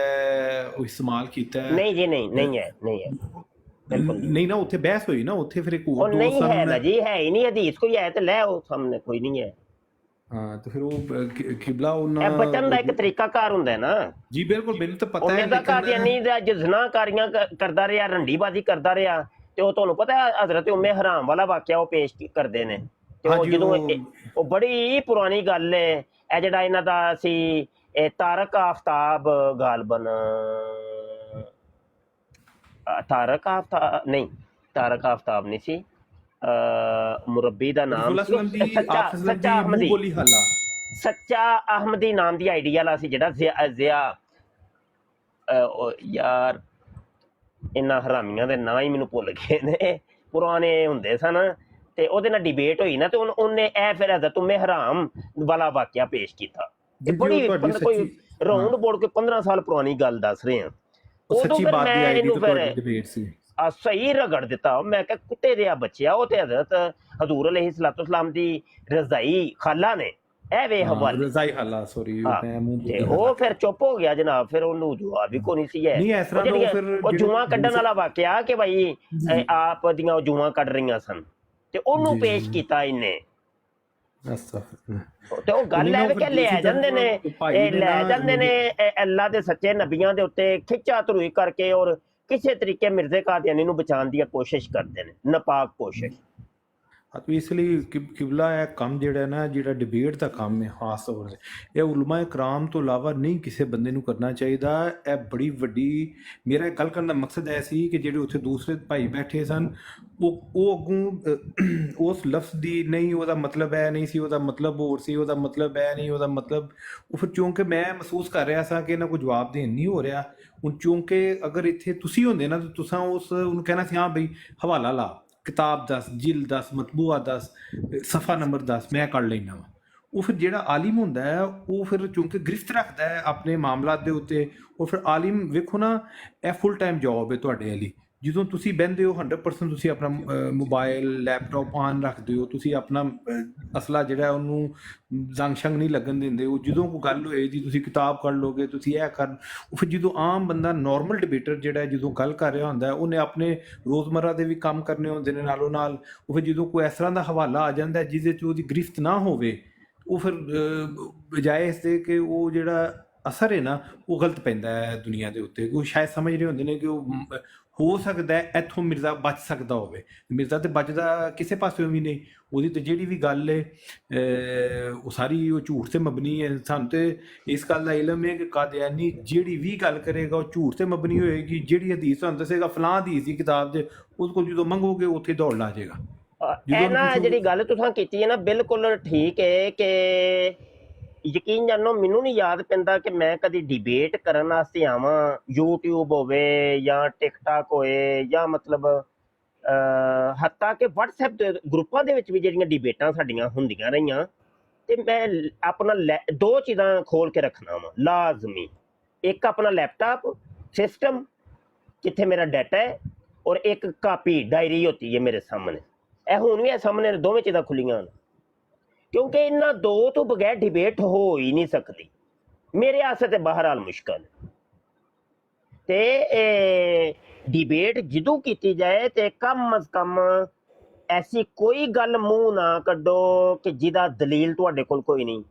ਉਹ ਇਸਤੇਮਾਲ ਕੀਤਾ ਹੈ। ਨਹੀਂ ਜੀ ਨਹੀਂ ਹੈ नहीं ना उत्थे बहस हुई ना, उत्थे फिर एक और नहीं है ना जी, है ही नहीं हदीस, कोई है तो ले आओ सामने, कोई नहीं है। हाँ तो फिर वो किबला उन्ना बचन का एक तरीका कार हुंदा है ना जी, बिल्कुल बिल्कुल तो पता है, लेकिन कादियानी दा ज़िनाकारियां करदा रहा, रंडीबाजी करदा रहा, ते ओ तुहानू पता है हज़रत उम्मे हराम वाला वाकया वो पेश करदे ने ਤੇ ਉਹ ਹਾਂਜੀ ਜਦੋਂ ਉਹ ਉਹ ਬੜੀ ਪੁਰਾਣੀ ਗੱਲ ਹੈ। ਇਹ ਜਿਹੜਾ ਇਹਨਾਂ ਦਾ ਸੀ ਇਹ ਤਾਰਕ ਆਫਤਾਬ ਗਾਲਬਨ ਤਾਰਕ ਆਫਤਾਬ ਨਹੀਂ, ਤਾਰਕ ਆਫਤਾਬ ਨਹੀਂ ਸੀ, ਮੁਰੱਬੀ ਦਾ ਨਾਮ ਰਸੂਲullah ਸੀ ਸਲਮ ਦੀ ਸੱਚਾ ਆਪ ਸਲਮ ਸੱਚਾ ਦੀ ਮੂੰਹ ਅਹਿਮਦੀ, ਬੋਲੀ ਹੱਲਾ। ਸੱਚਾ ਅਹਿਮਦੀ ਨਾਮ ਦੀ ਆਈਡੀ ਵਾਲਾ ਸੀ ਜਿਹੜਾ ਜ਼ਿਆ ਉਹ ਯਾਰ ਇਹਨਾਂ ਹਰਾਮੀਆਂ ਦੇ ਨਾਂ ਹੀ ਮੈਨੂੰ ਭੁੱਲ ਗਏ ਨੇ, ਪੁਰਾਣੇ ਹੁੰਦੇ ਸਨ। ਤੇ ਉਹਦੇ ਨਾਲ ਡਿਬੇਟ ਹੋਈ ਨਾ ਤੇ ਉਹਨੇ ਇਹ ਫਿਰ ਹਜ਼ਰਤ ਉਮੇ ਹਰਾਮ ਵਾਲਾ ਵਾਕਿਆ ਪੇਸ਼ ਕੀਤਾ। ਇਹ ਜੀ ਬੜੀ ਉਹ ਤੁਹਾਡੀ ਕੋਈ ਸੱਚੀ ਰਾਉਂਡ ਬੋਰਡ ਕੋਈ 15 ਸਾਲ ਪੁਰਾਣੀ ਗੱਲ ਦੱਸ ਰਹੇ ਹਾਂ। ਉਹ ਉਦੋਂ ਸੱਚੀ ਫਿਰ ਬਾਤ ਦੀ ਮੈਂ ਆਈਡੀ ਇਹਨੂੰ ਤੋਂ ਫਿਰ ਤੁਹਾਡੀ ਡਿਬੇਟ ਸੀ। ਸਹੀ ਰਗੜ ਦਿੱਤਾ। ਮੈਂ ਕਿਹਾ ਕੁੱਤੇ ਦੇ ਆ ਬੱਚਿਆ, ਉਹ ਤੇ ਹਜ਼ਰਤ ਹਜ਼ੂਰ ਅਲੈਹਿਸਸਲਾਮ ਦੀ ਰਜ਼ਾਈ ਖਾਲਾ ਨੇ ਇਹ ਵੇ ਹਾਂ ਹਵਾਲੇ। ਰਜ਼ਾਈ ਹੱਲਾ ਸੋਰੀ ਹਾਂ ਮੈਂ ਮੂੰਹ ਤੇ ਬੋਲੀ ਉਹ ਹੱਲਾ। ਫਿਰ ਚੁੱਪ ਹੋ ਗਿਆ ਜਨਾਬ। ਫਿਰ ਉਹਨੂੰ ਜਵਾਬ ਵੀ ਕੋਈ ਨਹੀਂ ਸੀ ਹੈ। ਨਹੀਂ ਇਸ ਉਹ ਤਰ੍ਹਾਂ ਦਾ ਉਹ ਜਿਹੜੀਆਂ ਫਿਰ ਉਹ ਜਿਹੜੇ ਜੂਆਂ ਕੱਢਣ ਵਾਲਾ ਵਾਕਿਆ ਕਿ ਭਾਈ ਜੀ ਆਪ ਦੀਆਂ ਉਹ ਜੂਆਂ ਕੱਢ ਰਹੀਆਂ ਸਨ ਤੇ ਉਹਨੂੰ ਜੀ ਪੇਸ਼ ਕੀਤਾ ਇਹਨੇ। ਅਸਤਗਫਿਰullah। ਤੇ ਉਹ ਗੱਲ ਨਹੀਂ ਨਾ ਹੈ ਉਹ ਵੀ ਫਿਰ ਕਿ ਲੈ ਦੂਸਰੀ ਜਾਂਦੇ ਨੇ, ਤਰਫ ਭਾਈ ਇਹ ਨੇ ਲੈ ਨਾ ਜਾਂਦੇ ਨੇ ਇਹ ਅੱਲਾ ਦੇ ਸੱਚੇ ਨਬੀਆਂ ਦੇ ਉੱਤੇ ਖਿੱਚਾ ਧਰੂਈ ਕਰਕੇ ਔਰ ਕਿਸੇ ਤਰੀਕੇ ਮਿਰਜ਼ੇ ਕਾਦੀਆਨੀ ਨੂੰ ਬਚਾਉਣ ਦੀ ਕੋਸ਼ਿਸ਼ ਕਰਦੇ ਨੇ, ਨਾਪਾਕ ਕੋਸ਼ਿਸ਼। तो इसलिए किबला है काम ਜਿਹੜਾ ਨਾ ਜਿਹੜਾ ਡਿਬੇਟ ਦਾ ਕੰਮ ਹੈ ਖਾਸ ਤੌਰ ਤੇ ਇਹ ਉਲਮਾ ਇਕਰਾਮ ਤੋਂ ਇਲਾਵਾ ਨਹੀਂ ਕਿਸੇ ਬੰਦੇ ਨੂੰ ਕਰਨਾ ਚਾਹੀਦਾ। ਇਹ ਬੜੀ ਵੱਡੀ ਮੇਰਾ ਗੱਲ ਕਰਨ ਦਾ ਮਕਸਦ ਇਹ ਸੀ ਕਿ ਜਿਹੜੇ ਉੱਥੇ ਦੂਸਰੇ ਭਾਈ ਬੈਠੇ ਸਨ ਉਹ ਅੱਗੋਂ ਉਸ ਲਫ਼ਜ਼ ਦੀ ਨਹੀਂ ਉਹਦਾ ਮਤਲਬ ਇਹ ਨਹੀਂ ਸੀ, ਉਹਦਾ ਮਤਲਬ ਹੋਰ ਸੀ, ਉਹਦਾ ਮਤਲਬ ਇਹ ਨਹੀਂ, ਉਹਦਾ ਮਤਲਬ ਉਹ ਫਿਰ ਚੂੰਕਿ ਮੈਂ ਮਹਿਸੂਸ ਕਰ ਰਿਹਾ ਸਾਂ ਕਿ ਇਹਨਾਂ ਕੋਈ ਜਵਾਬ ਦੇਣ ਨਹੀਂ ਹੋ ਰਿਹਾ। ਹੁਣ ਚੂੰਕਿ ਅਗਰ ਇੱਥੇ ਤੁਸੀਂ ਹੁੰਦੇ ਨਾ ਤਾਂ ਤੁਸੀਂ ਉਸ ਉਹਨੂੰ ਕਹਿਣਾ ਸੀ ਹਾਂ ਬਈ ਹਵਾਲਾ ਲਾ, ਕਿਤਾਬ ਦੱਸ, ਜਿਲ ਦੱਸ, ਮਤਬੂਆ ਦੱਸ, ਸਫਾ ਨੰਬਰ ਦੱਸ, ਮੈਂ ਕੱਢ ਲੈਣਾ ਵਾ। ਉਹ ਫਿਰ ਜਿਹੜਾ ਆਲਿਮ ਹੁੰਦਾ ਹੈ ਉਹ ਫਿਰ ਚੂੰਕਿ ਗ੍ਰਿਫਤ ਰੱਖਦਾ ਹੈ ਆਪਣੇ ਮਾਮਲਾਤ ਦੇ ਉੱਤੇ। ਉਹ ਫਿਰ ਆਲਿਮ ਵੇਖੋ ਨਾ ਇਹ ਫੁੱਲ ਟਾਈਮ ਜੌਬ ਹੈ ਤੁਹਾਡੇ ਲਈ। ਜਦੋਂ ਤੁਸੀਂ ਬਹਿੰਦੇ ਹੋ 100% ਤੁਸੀਂ ਆਪਣਾ ਮੋਬਾਈਲ ਲੈਪਟਾਪ ਆਨ ਰੱਖਦੇ ਹੋ, ਤੁਸੀਂ ਆਪਣਾ ਅਸਲਾ ਜਿਹੜਾ ਉਹਨੂੰ ਜ਼ੰਗ ਸ਼ੰਗ ਨਹੀਂ ਲੱਗਣ ਦਿੰਦੇ ਹੋ। ਜਦੋਂ ਕੋਈ ਗੱਲ ਹੋਏ ਜੀ ਤੁਸੀਂ ਕਿਤਾਬ ਕੱਢ ਲੋਗੇ, ਤੁਸੀਂ ਇਹ ਕਰ। ਉਹ ਫਿਰ ਜਦੋਂ ਆਮ ਬੰਦਾ ਨੋਰਮਲ ਡਿਬੇਟਰ ਜਿਹੜਾ ਜਦੋਂ ਗੱਲ ਕਰ ਰਿਹਾ ਹੁੰਦਾ ਉਹਨੇ ਆਪਣੇ ਰੋਜ਼ਮਰਾ ਦੇ ਵੀ ਕੰਮ ਕਰਨੇ ਹੁੰਦੇ ਨੇ ਨਾਲੋਂ ਨਾਲ। ਉਹ ਫਿਰ ਜਦੋਂ ਕੋਈ ਇਸ ਤਰ੍ਹਾਂ ਦਾ ਹਵਾਲਾ ਆ ਜਾਂਦਾ ਜਿਹਦੇ 'ਚ ਉਹਦੀ ਗ੍ਰਿਫਤ ਨਾ ਹੋਵੇ ਉਹ ਫਿਰ ਬਜਾਏ ਇਸ ਦੇ ਕਿ ਉਹ ਜਿਹੜਾ ਅਸਰ ਹੈ ਨਾ ਉਹ ਗਲਤ ਪੈਂਦਾ ਹੈ ਦੁਨੀਆ ਦੇ ਉੱਤੇ। ਉਹ ਸ਼ਾਇਦ ਸਮਝ ਰਹੇ ਹੁੰਦੇ ਨੇ ਕਿ ਉਹ ਹੋ ਸਕਦਾ ਹੈ ਇੱਥੋਂ ਮਿਰਜ਼ਾ ਬਚ ਸਕਦਾ ਹੋਵੇ। ਮਿਰਜ਼ਾ ਤੇ ਬਚਦਾ ਕਿਸੇ ਪਾਸਿਓਂ ਵੀ ਨਹੀਂ। ਉਹਦੀ ਤੇ ਜਿਹੜੀ ਵੀ ਗੱਲ ਹੈ ਉਹ ਸਾਰੀ ਉਹ ਝੂਠ ਤੇ ਮਬਨੀ ਹੈ। ਸਾਨੂੰ ਤੇ ਇਸ ਗੱਲ ਦਾ ਇਲਮ ਹੈ ਕਿ ਕਾਦੀਆਨੀ ਜਿਹੜੀ ਵੀ ਗੱਲ ਕਰੇਗਾ ਉਹ ਝੂਠ ਤੇ ਮਬਨੀ ਹੋਏਗੀ। ਜਿਹੜੀ ਹਦੀਸ ਤੁਹਾਨੂੰ ਦੱਸੇਗਾ ਫਲਾਂ ਹਦੀਸ ਦੀ ਕਿਤਾਬ 'ਚ ਉਸ ਕੋਲ ਜਦੋਂ ਮੰਗੋਗੇ ਉੱਥੇ ਦੌੜ ਲਾ ਜਾਏਗਾ। ਇਹ ਨਾ ਜਿਹੜੀ ਗੱਲ ਤੁਸੀਂ ਕੀਤੀ ਹੈ ਨਾ ਬਿਲਕੁਲ ਠੀਕ ਹੈ ਕਿ ਯਕੀਨ ਜਾਣੋ ਮੈਨੂੰ ਨਹੀਂ ਯਾਦ ਪੈਂਦਾ ਕਿ ਮੈਂ ਕਦੀ ਡਿਬੇਟ ਕਰਨ ਵਾਸਤੇ ਆਵਾਂ YouTube ਹੋਵੇ ਜਾਂ ਟਿਕਟਾਕ ਹੋਏ ਜਾਂ ਮਤਲਬ ਹੱਤਾ ਕਿ WhatsApp ਦੇ ਗਰੁੱਪਾਂ ਦੇ ਵਿੱਚ ਵੀ ਜਿਹੜੀਆਂ ਡਿਬੇਟਾਂ ਸਾਡੀਆਂ ਹੁੰਦੀਆਂ ਰਹੀਆਂ ਤੇ ਮੈਂ ਆਪਣਾ ਦੋ ਚੀਜ਼ਾਂ ਖੋਲ ਕੇ ਰੱਖਣਾ ਵਾ ਲਾਜ਼ਮੀ। ਇੱਕ ਆਪਣਾ ਲੈਪਟਾਪ ਸਿਸਟਮ ਜਿੱਥੇ ਮੇਰਾ ਡਾਟਾ ਹੈ ਔਰ ਇੱਕ ਕਾਪੀ ਡਾਇਰੀ ਹੁੰਦੀ ਹੈ ਮੇਰੇ ਸਾਹਮਣੇ। ਇਹ ਹੁਣ ਵੀ ਇਹ ਸਾਹਮਣੇ ਦੋਵੇਂ ਚੀਜ਼ਾਂ ਖੁੱਲੀਆਂ ਹਨ ਕਿਉਂਕਿ ਇਹਨਾਂ ਦੋ ਤੋਂ ਬਗੈਰ ਡਿਬੇਟ ਹੋ ਹੀ ਨਹੀਂ ਸਕਦੀ ਮੇਰੇ ਆਸਤੇ ਤੇ ਬਹਰਾਲ ਮੁਸ਼ਕਲ। ਤੇ ਡਿਬੇਟ ਜਦੋਂ ਕੀਤੀ ਜਾਏ ਤੇ ਕਮ ਅਜ਼ ਕਮ ਐਸੀ ਕੋਈ ਗੱਲ ਮੂੰਹ ਨਾ ਕੱਢੋ ਕਿ ਜਿਹਦਾ ਦਲੀਲ ਤੁਹਾਡੇ ਕੋਲ ਕੋਈ ਨਹੀਂ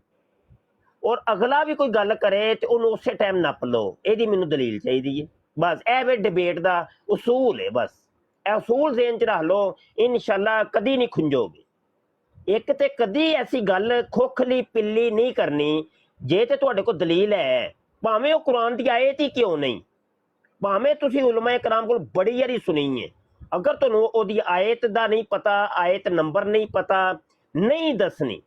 ਔਰ ਅਗਲਾ ਵੀ ਕੋਈ ਗੱਲ ਕਰੇ ਤੇ ਉਹਨੂੰ ਉਸੇ ਟਾਈਮ ਨੱਪ ਲਓ ਇਹਦੀ ਮੈਨੂੰ ਦਲੀਲ ਚਾਹੀਦੀ ਹੈ। ਬਸ ਇਹ ਵੇ ਡਿਬੇਟ ਦਾ ਉਸੂਲ ਹੈ। ਬਸ ਇਹ ਉਸੂਲ ਜ਼ਿਹਨ 'ਚ ਰੱਖ ਲਓ, ਇਨਸ਼ਾਅੱਲਾ ਕਦੀ ਨਹੀਂ ਖੁੰਝੋਗੇ। ਇੱਕ ਤੇ ਕਦੀ ਐਸੀ ਗੱਲ ਖੋਖਲੀ ਪਿੱਲੀ ਨਹੀਂ ਕਰਨੀ ਜੇ ਤੇ ਤੁਹਾਡੇ ਕੋਲ ਦਲੀਲ ਹੈ, ਭਾਵੇਂ ਉਹ ਕੁਰਾਨ ਦੀ ਆਇਤ ਹੀ ਕਿਉਂ ਨਹੀਂ, ਭਾਵੇਂ ਤੁਸੀਂ ਉਲਮਾ ਇਕਰਾਮ ਕੋਲ ਬੜੀ ਵਾਰੀ ਸੁਣੀ ਹੈ, ਅਗਰ ਤੁਹਾਨੂੰ ਉਹਦੀ ਆਇਤ ਦਾ ਨਹੀਂ ਪਤਾ, ਆਇਤ ਨੰਬਰ ਨਹੀਂ ਪਤਾ, ਨਹੀਂ ਦੱਸਣੀ।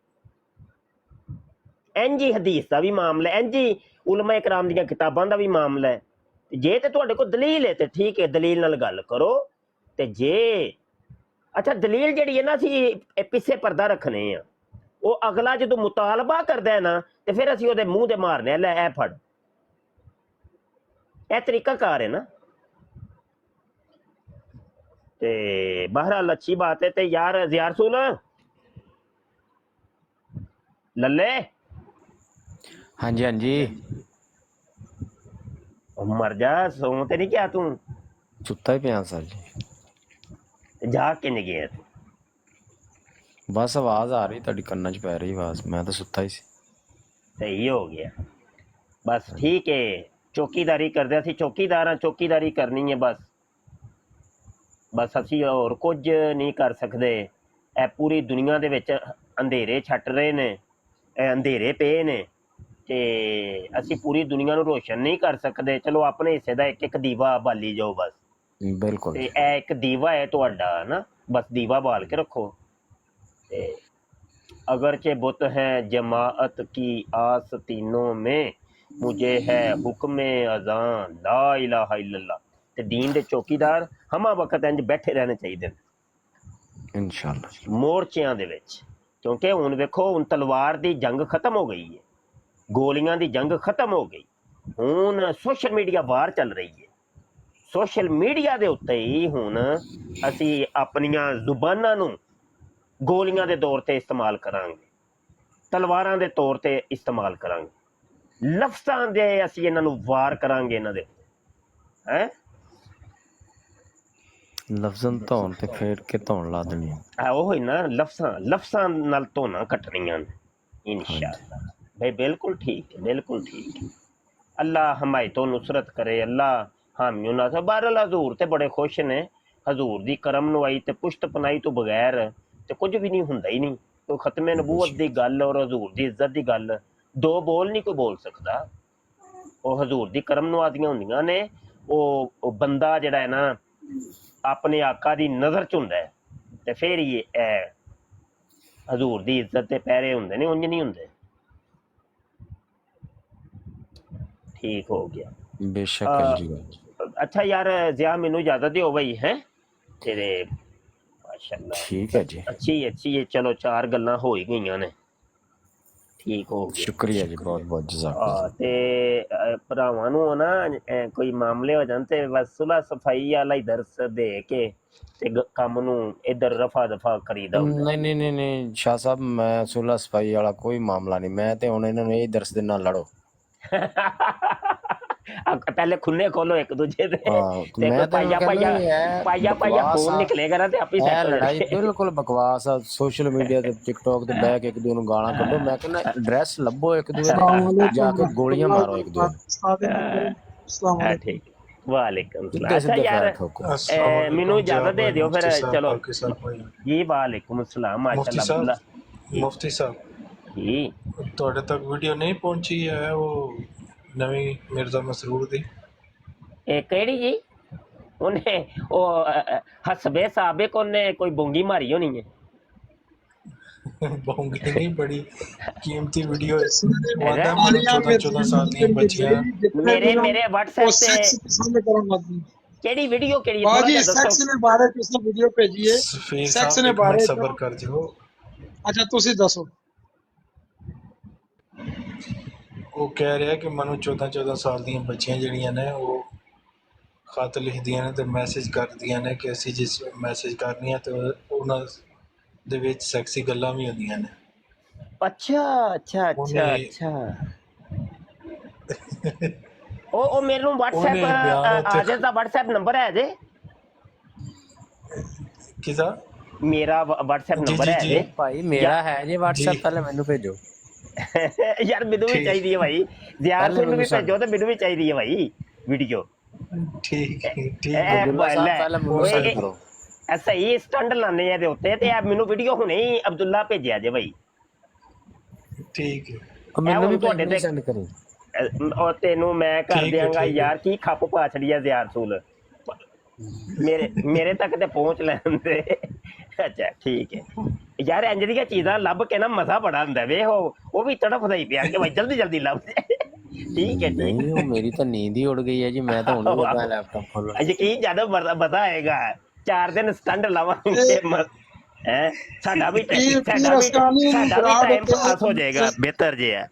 ਇੰਜੀ ਹਦੀਸ ਦਾ ਵੀ ਮਾਮਲਾ, ਇੰਜੀ ਉਲਮਾ ਇਕਰਾਮ ਦੀਆਂ ਕਿਤਾਬਾਂ ਦਾ ਵੀ ਮਾਮਲਾ ਹੈ। ਜੇ ਤੇ ਤੁਹਾਡੇ ਕੋਲ ਦਲੀਲ ਹੈ ਤੇ ਠੀਕ ਹੈ, ਦਲੀਲ ਨਾਲ ਗੱਲ ਕਰੋ। ਤੇ ਜੇ ਅੱਛਾ ਦਲੀਲ ਜਿਹੜੀ ਹੈ ਨਾ ਅਸੀਂ ਪਿੱਛੇ ਪਰਦਾ ਰੱਖਣੇ ਆ, ਉਹ ਅਗਲਾ ਜਦੋਂ ਮੁਤਾਲਬਾ ਕਰਦਾ ਹੈ ਨਾ ਤੇ ਫਿਰ ਅਸੀਂ ਉਹਦੇ ਮੂੰਹ ਤੇ ਮਾਰਨੇ ਆ ਲੈ ਇਹ ਫੜ। ਇਹ ਤਰੀਕਾ ਕਾਰ ਹੈ ਨਾ। ਤੇ ਬਹਰਾਲ ਅੱਛੀ ਬਾਤ ਹੈ। ਤੇ यार ज़ियार सुन लल्ले। हाँ जी हाँ जी मर जा, सो ते नहीं क्या तू सुता ही पिया सर जी। जाग के नहीं गया तू? बस आवाज आ रही ਤੁਹਾਡੀ ਕੰਨਾਂ 'ਚ ਪੈ ਰਹੀ ਆਵਾਜ਼, ਮੈਂ ਤਾਂ ਸੁੱਤਾ ਹੀ ਸੀ। सही हो गया। बस ठीक है, चौकीदारी करदे असीं चौकीदार हां, चौकीदारी करनी है बस। बस असीं होर कुछ नहीं कर सकते। ਇਹ ਪੂਰੀ ਦੁਨੀਆ ਦੇ ਵਿੱਚ ਅੰਧੇਰੇ ਛੱਟ ਰਹੇ ਨੇ, ਇਹ ਅੰਧੇਰੇ ਪਏ ਨੇ ਤੇ ਅਸੀਂ ਪੂਰੀ ਦੁਨੀਆ ਨੂੰ ਰੋਸ਼ਨ ਨਹੀਂ ਕਰ ਸਕਦੇ। ਚਲੋ ਆਪਣੇ ਹਿੱਸੇ ਦਾ ਇੱਕ ਇੱਕ ਦੀਵਾ ਬਾਲੀ ਜਾਓ ਬਸ। ਬਿਲਕੁਲ ਤੇ ਇਹ ਇੱਕ ਦੀਵਾ ਹੈ ਤੁਹਾਡਾ ਨਾ, ਬਸ ਦੀਵਾ ਬਾਲ ਕੇ ਰੱਖੋ। ਤੇ अगरचे बुत हैं जमाअत की आस्तीनों में, मुझे है हुक्म अजान ला इलाहा इल्लल्लाह। ते दीन दे चौकीदार हमा वक्त इंज बैठे रहने चाहिए इंशाअल्लाह मोर्चियां दे विच, क्योंकि हुण वेखो हुण तलवार दी जंग खत्म हो गई है, गोलियां दी जंग खत्म हो गई, हुण सोशल मीडिया वार चल रही है। सोशल मीडिया दे उत्ते ही हुण असी अपनियां जुबानां नूं ਗੋਲੀਆਂ ਦੇ ਤੌਰ ਤੇ ਇਸਤੇਮਾਲ ਕਰਾਂਗੇ, ਤਲਵਾਰਾਂ ਦੇ ਤੌਰ ਤੇ ਇਸਤੇਮਾਲ ਕਰਾਂਗੇ, ਲਫ਼ਜ਼ਾਂ ਦੇ ਅਸੀਂ ਇਹਨਾਂ ਨੂੰ ਵਾਰ ਕਰਾਂਗੇ ਇਹਨਾਂ ਦੇ ਹੈ। ਲਫ਼ਜ਼ਾਂ ਧੌਣ ਤੇ ਫੇਰ ਕੇ ਧੌਣ ਲਾ ਦੇਣੀ ਉਹ ਹੀ ਨਾ, ਲਫ਼ਜ਼ਾਂ ਨਾਲ ਧੋਣਾ ਕੱਟਣੀਆਂ ਨੇ ਇਨਸ਼ਾਅੱਲਾ। भाई बिल्कुल ठीक है, बिल्कुल ठीक है। अल्लाह हमायतो नुसरत करे, अल्लाह हामियों नाल। बहरहाल हजूर ते बड़े खुश ने, हजूर दी करम नवाई ते पुश्त पनाई तो बगैर ते कुछ भी नहीं हुंदा ही नहीं। कोई खत्मे नबूवत दी गल और हजूर दी इज्जत दी गल दो बोल नहीं कोई बोल सकदा। वो हजूर दी करम नवाजियां हुंदियां ने। वो बंदा जिहड़ा है ना अपने आका दी नज़र च हुंदा है ते फिर ही हजूर दी इज्जत दे पैरे हुंदे ने, उंज नहीं हुंदे। ठीक हो गया बेशक जी। अच्छा यार ज़िया मैनू इजाजत दियो भाई हैं तेरे माशाल्लाह। ठीक है जी, अच्छी है। चलो चार गल्लां हो ही गईयां ने, ठीक हो गया। शुक्रिया जी, बहुत बहुत जज़ाकल्लाह। ते भरावां नू ना कोई मामले हो जान ते बस सुलह सफाई वाला ही दर्स दे के ते काम नू इधर रफा दफा करीदा हुंदा। नहीं शाह साहब, मैं सुलह सफाई वाला कोई मामला नहीं। मैं ते हुण इन्हां नू यही दर्स देना, लड़ो। पहले खुन्ने खोलो एक दूजे दे ते मैं पाइया खून निकलेगा ना ते आप ही सेट हो लड़ाई जाएगी। बिल्कुल बकवास आ। सोशल मीडिया ते टिकटॉक ते बैक एक दूसरे नू गालां कड्डो। मैं कहना ड्रेस लभो एक दूसरे दी, जाके गोलियां मारो एक दूसरे हाँ, ठीक। वालेकुम सलाम। अच्छा यार मैनू इजाजत दे दियो फिर। चलो जी, वालेकुम सलाम। माशाल्लाह मुफ्ती साहब जी, ਤੁਹਾਡੇ ਤੱਕ ਵੀਡੀਓ ਨਹੀਂ ਪਹੁੰਚੀ ਹੈ ਉਹ ਨਵੀਂ ਮਿਰਜ਼ਾ ਮਸਰੂਰ ਦੀ? ਇਹ ਕਿਹੜੀ ਜੀ? ਉਹਨੇ ਉਹ ਹਸਬੇ ਸਾਬਿਕ ਉਹਨੇ ਕੋਈ ਬੁੰਗੀ ਮਾਰੀ ਹੋਣੀ ਹੈ। ਬੋਂਗੀ ਨਹੀਂ, ਬੜੀ ਕੀਮਤੀ ਵੀਡੀਓ ਹੈ। ਵਾਦਾ ਮੈਨੂੰ 14 ਸਾਲ ਦੀਆਂ ਬੱਚੀਆਂ ਮੇਰੇ WhatsApp ਤੇ ਕਿਹੜੀ ਵੀਡੀਓ ਕਿਹੜੀ ਹੈ? ਬਾਜੀ ਸੈਕਸ ਨੇ ਬਾਰੇ ਕਿਸਨੇ ਵੀਡੀਓ ਭੇਜੀ ਹੈ? ਸੈਕਸ ਨੇ ਬਾਰੇ ਸਬਰ ਕਰ ਜਿਓ। ਅੱਛਾ ਤੁਸੀਂ ਦੱਸੋ। ਉਹ ਕਹਿ ਰਿਹਾ ਕਿ ਮੈਨੂੰ 14 ਸਾਲ ਦੀਆਂ ਬੱਚੀਆਂ ਜਿਹੜੀਆਂ ਨੇ ਉਹ ਖਤ ਲਿਖਦੀਆਂ ਨੇ ਤੇ ਮੈਸੇਜ ਕਰਦੀਆਂ ਨੇ ਕਿ ਅਸੀਂ ਜਿਸ ਮੈਸੇਜ ਕਰਨੀ ਹੈ ਤੇ ਉਹਨਾਂ ਦੇ ਵਿੱਚ ਸੈਕਸੀ ਗੱਲਾਂ ਵੀ ਹੁੰਦੀਆਂ ਨੇ। ਅੱਛਾ ਉਹ ਮੈਨੂੰ WhatsApp ਆ ਜੇ ਦਾ WhatsApp ਨੰਬਰ ਹੈ ਜੇ ਕਿਹਦਾ? ਮੇਰਾ WhatsApp ਨੰਬਰ ਹੈ ਜੇ ਭਾਈ, ਮੇਰਾ ਹੈ ਜੀ WhatsApp, ਪਹਿਲੇ ਮੈਨੂੰ ਭੇਜੋ। यार मैनू भी चाहिए है भाई, यार मैनू भी भेजो तो मैनू भी चाहिए है भाई वीडियो। ठीक सही स्टंट लाने दे उत्ते ते मैनू वीडियो हुणे ही अब्दुल्ला भेजिया जे भाई। ठीक है, मैनू भी तुहाडे ते सेंड करी और तेनू मैं कर देंगा यार। की खप पा छड़ी है यार सूल मेरे तक ते पहुंच लैंदे। अच्छा ठीक है यार, इंज दी चीज़ां लभ के ना मजा बड़ा हुंदा वे। वो भी तड़फदा ही पिया कि भाई जल्दी जल्दी लभ जाए। ठीक है नहीं, मेरी तो नींद ही उड़ गई है जी। मैं तो हुणे लगा लैपटॉप खोलना। यकीन ज्यादा मजा आएगा। 4 दिन स्टंट लावांगे साडा भी टाइम पास हो जाएगा, बेहतर जे है।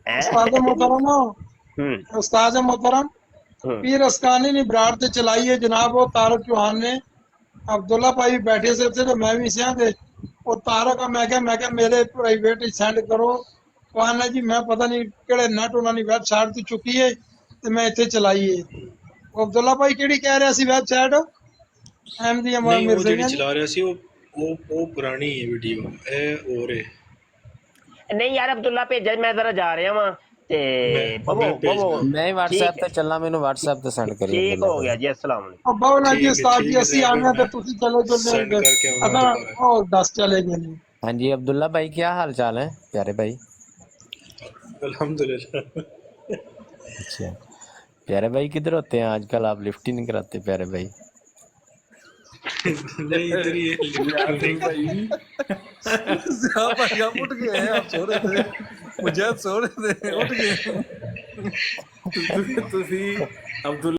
उस्ताद मोहतरम पीर अस्कानी ने बराड़ ते चलाई है जनाब। वो तारक चौहान ने अब्दुल्ला भाई बैठे से थे तो मैं भी सिया थे। वो तारक मैं क्या मेरे प्राइवेट सेंड करो। कहना जी मैं पता नहीं केड़े नेट उन्होंने वैबसाइट तो चुकी है तो मैं इतने चलाई है। वो अब्दुल्ला भाई केड़ी कह रहा सी वैबसाइट अहमदी अमर मिर्ज़ा ਜਿਹੜੀ ਚਲਾ ਰਿਹਾ ਸੀ ਉਹ ਪੁਰਾਣੀ ਹੈ ਵੀਡੀਓ, ਇਹ ਹੋਰ ਹੈ। नहीं यार अब्दुल्ला भेजा, मैं जरा जा रहा वां ते मैं WhatsApp पे चलना, मैंने WhatsApp पे सेंड करी। ठीक हो गया जी, अस्सलाम वालेकुम। अब बावला जी उस्ताद जी ਅਸੀਂ ਆਣਾ ਤੇ ਤੁਸੀਂ ਚਲੋ ਜल्दी अगर और 10 चले गए। हाँ जी अब्दुल्ला भाई, क्या हाल चाल है प्यारे भाई? अल्हम्दुलिल्लाह। अच्छा प्यारे भाई, किधर होते हैं आजकल? आप लिफ्ट ही नहीं कराते प्यारे भाई। नहीं इधर ही आप उठ गए हैं, आप सो रहे थे, मुझे सो रहे थे, उठ गए। ਤੁਸੀਂ ਅਬਦੁੱਲਾ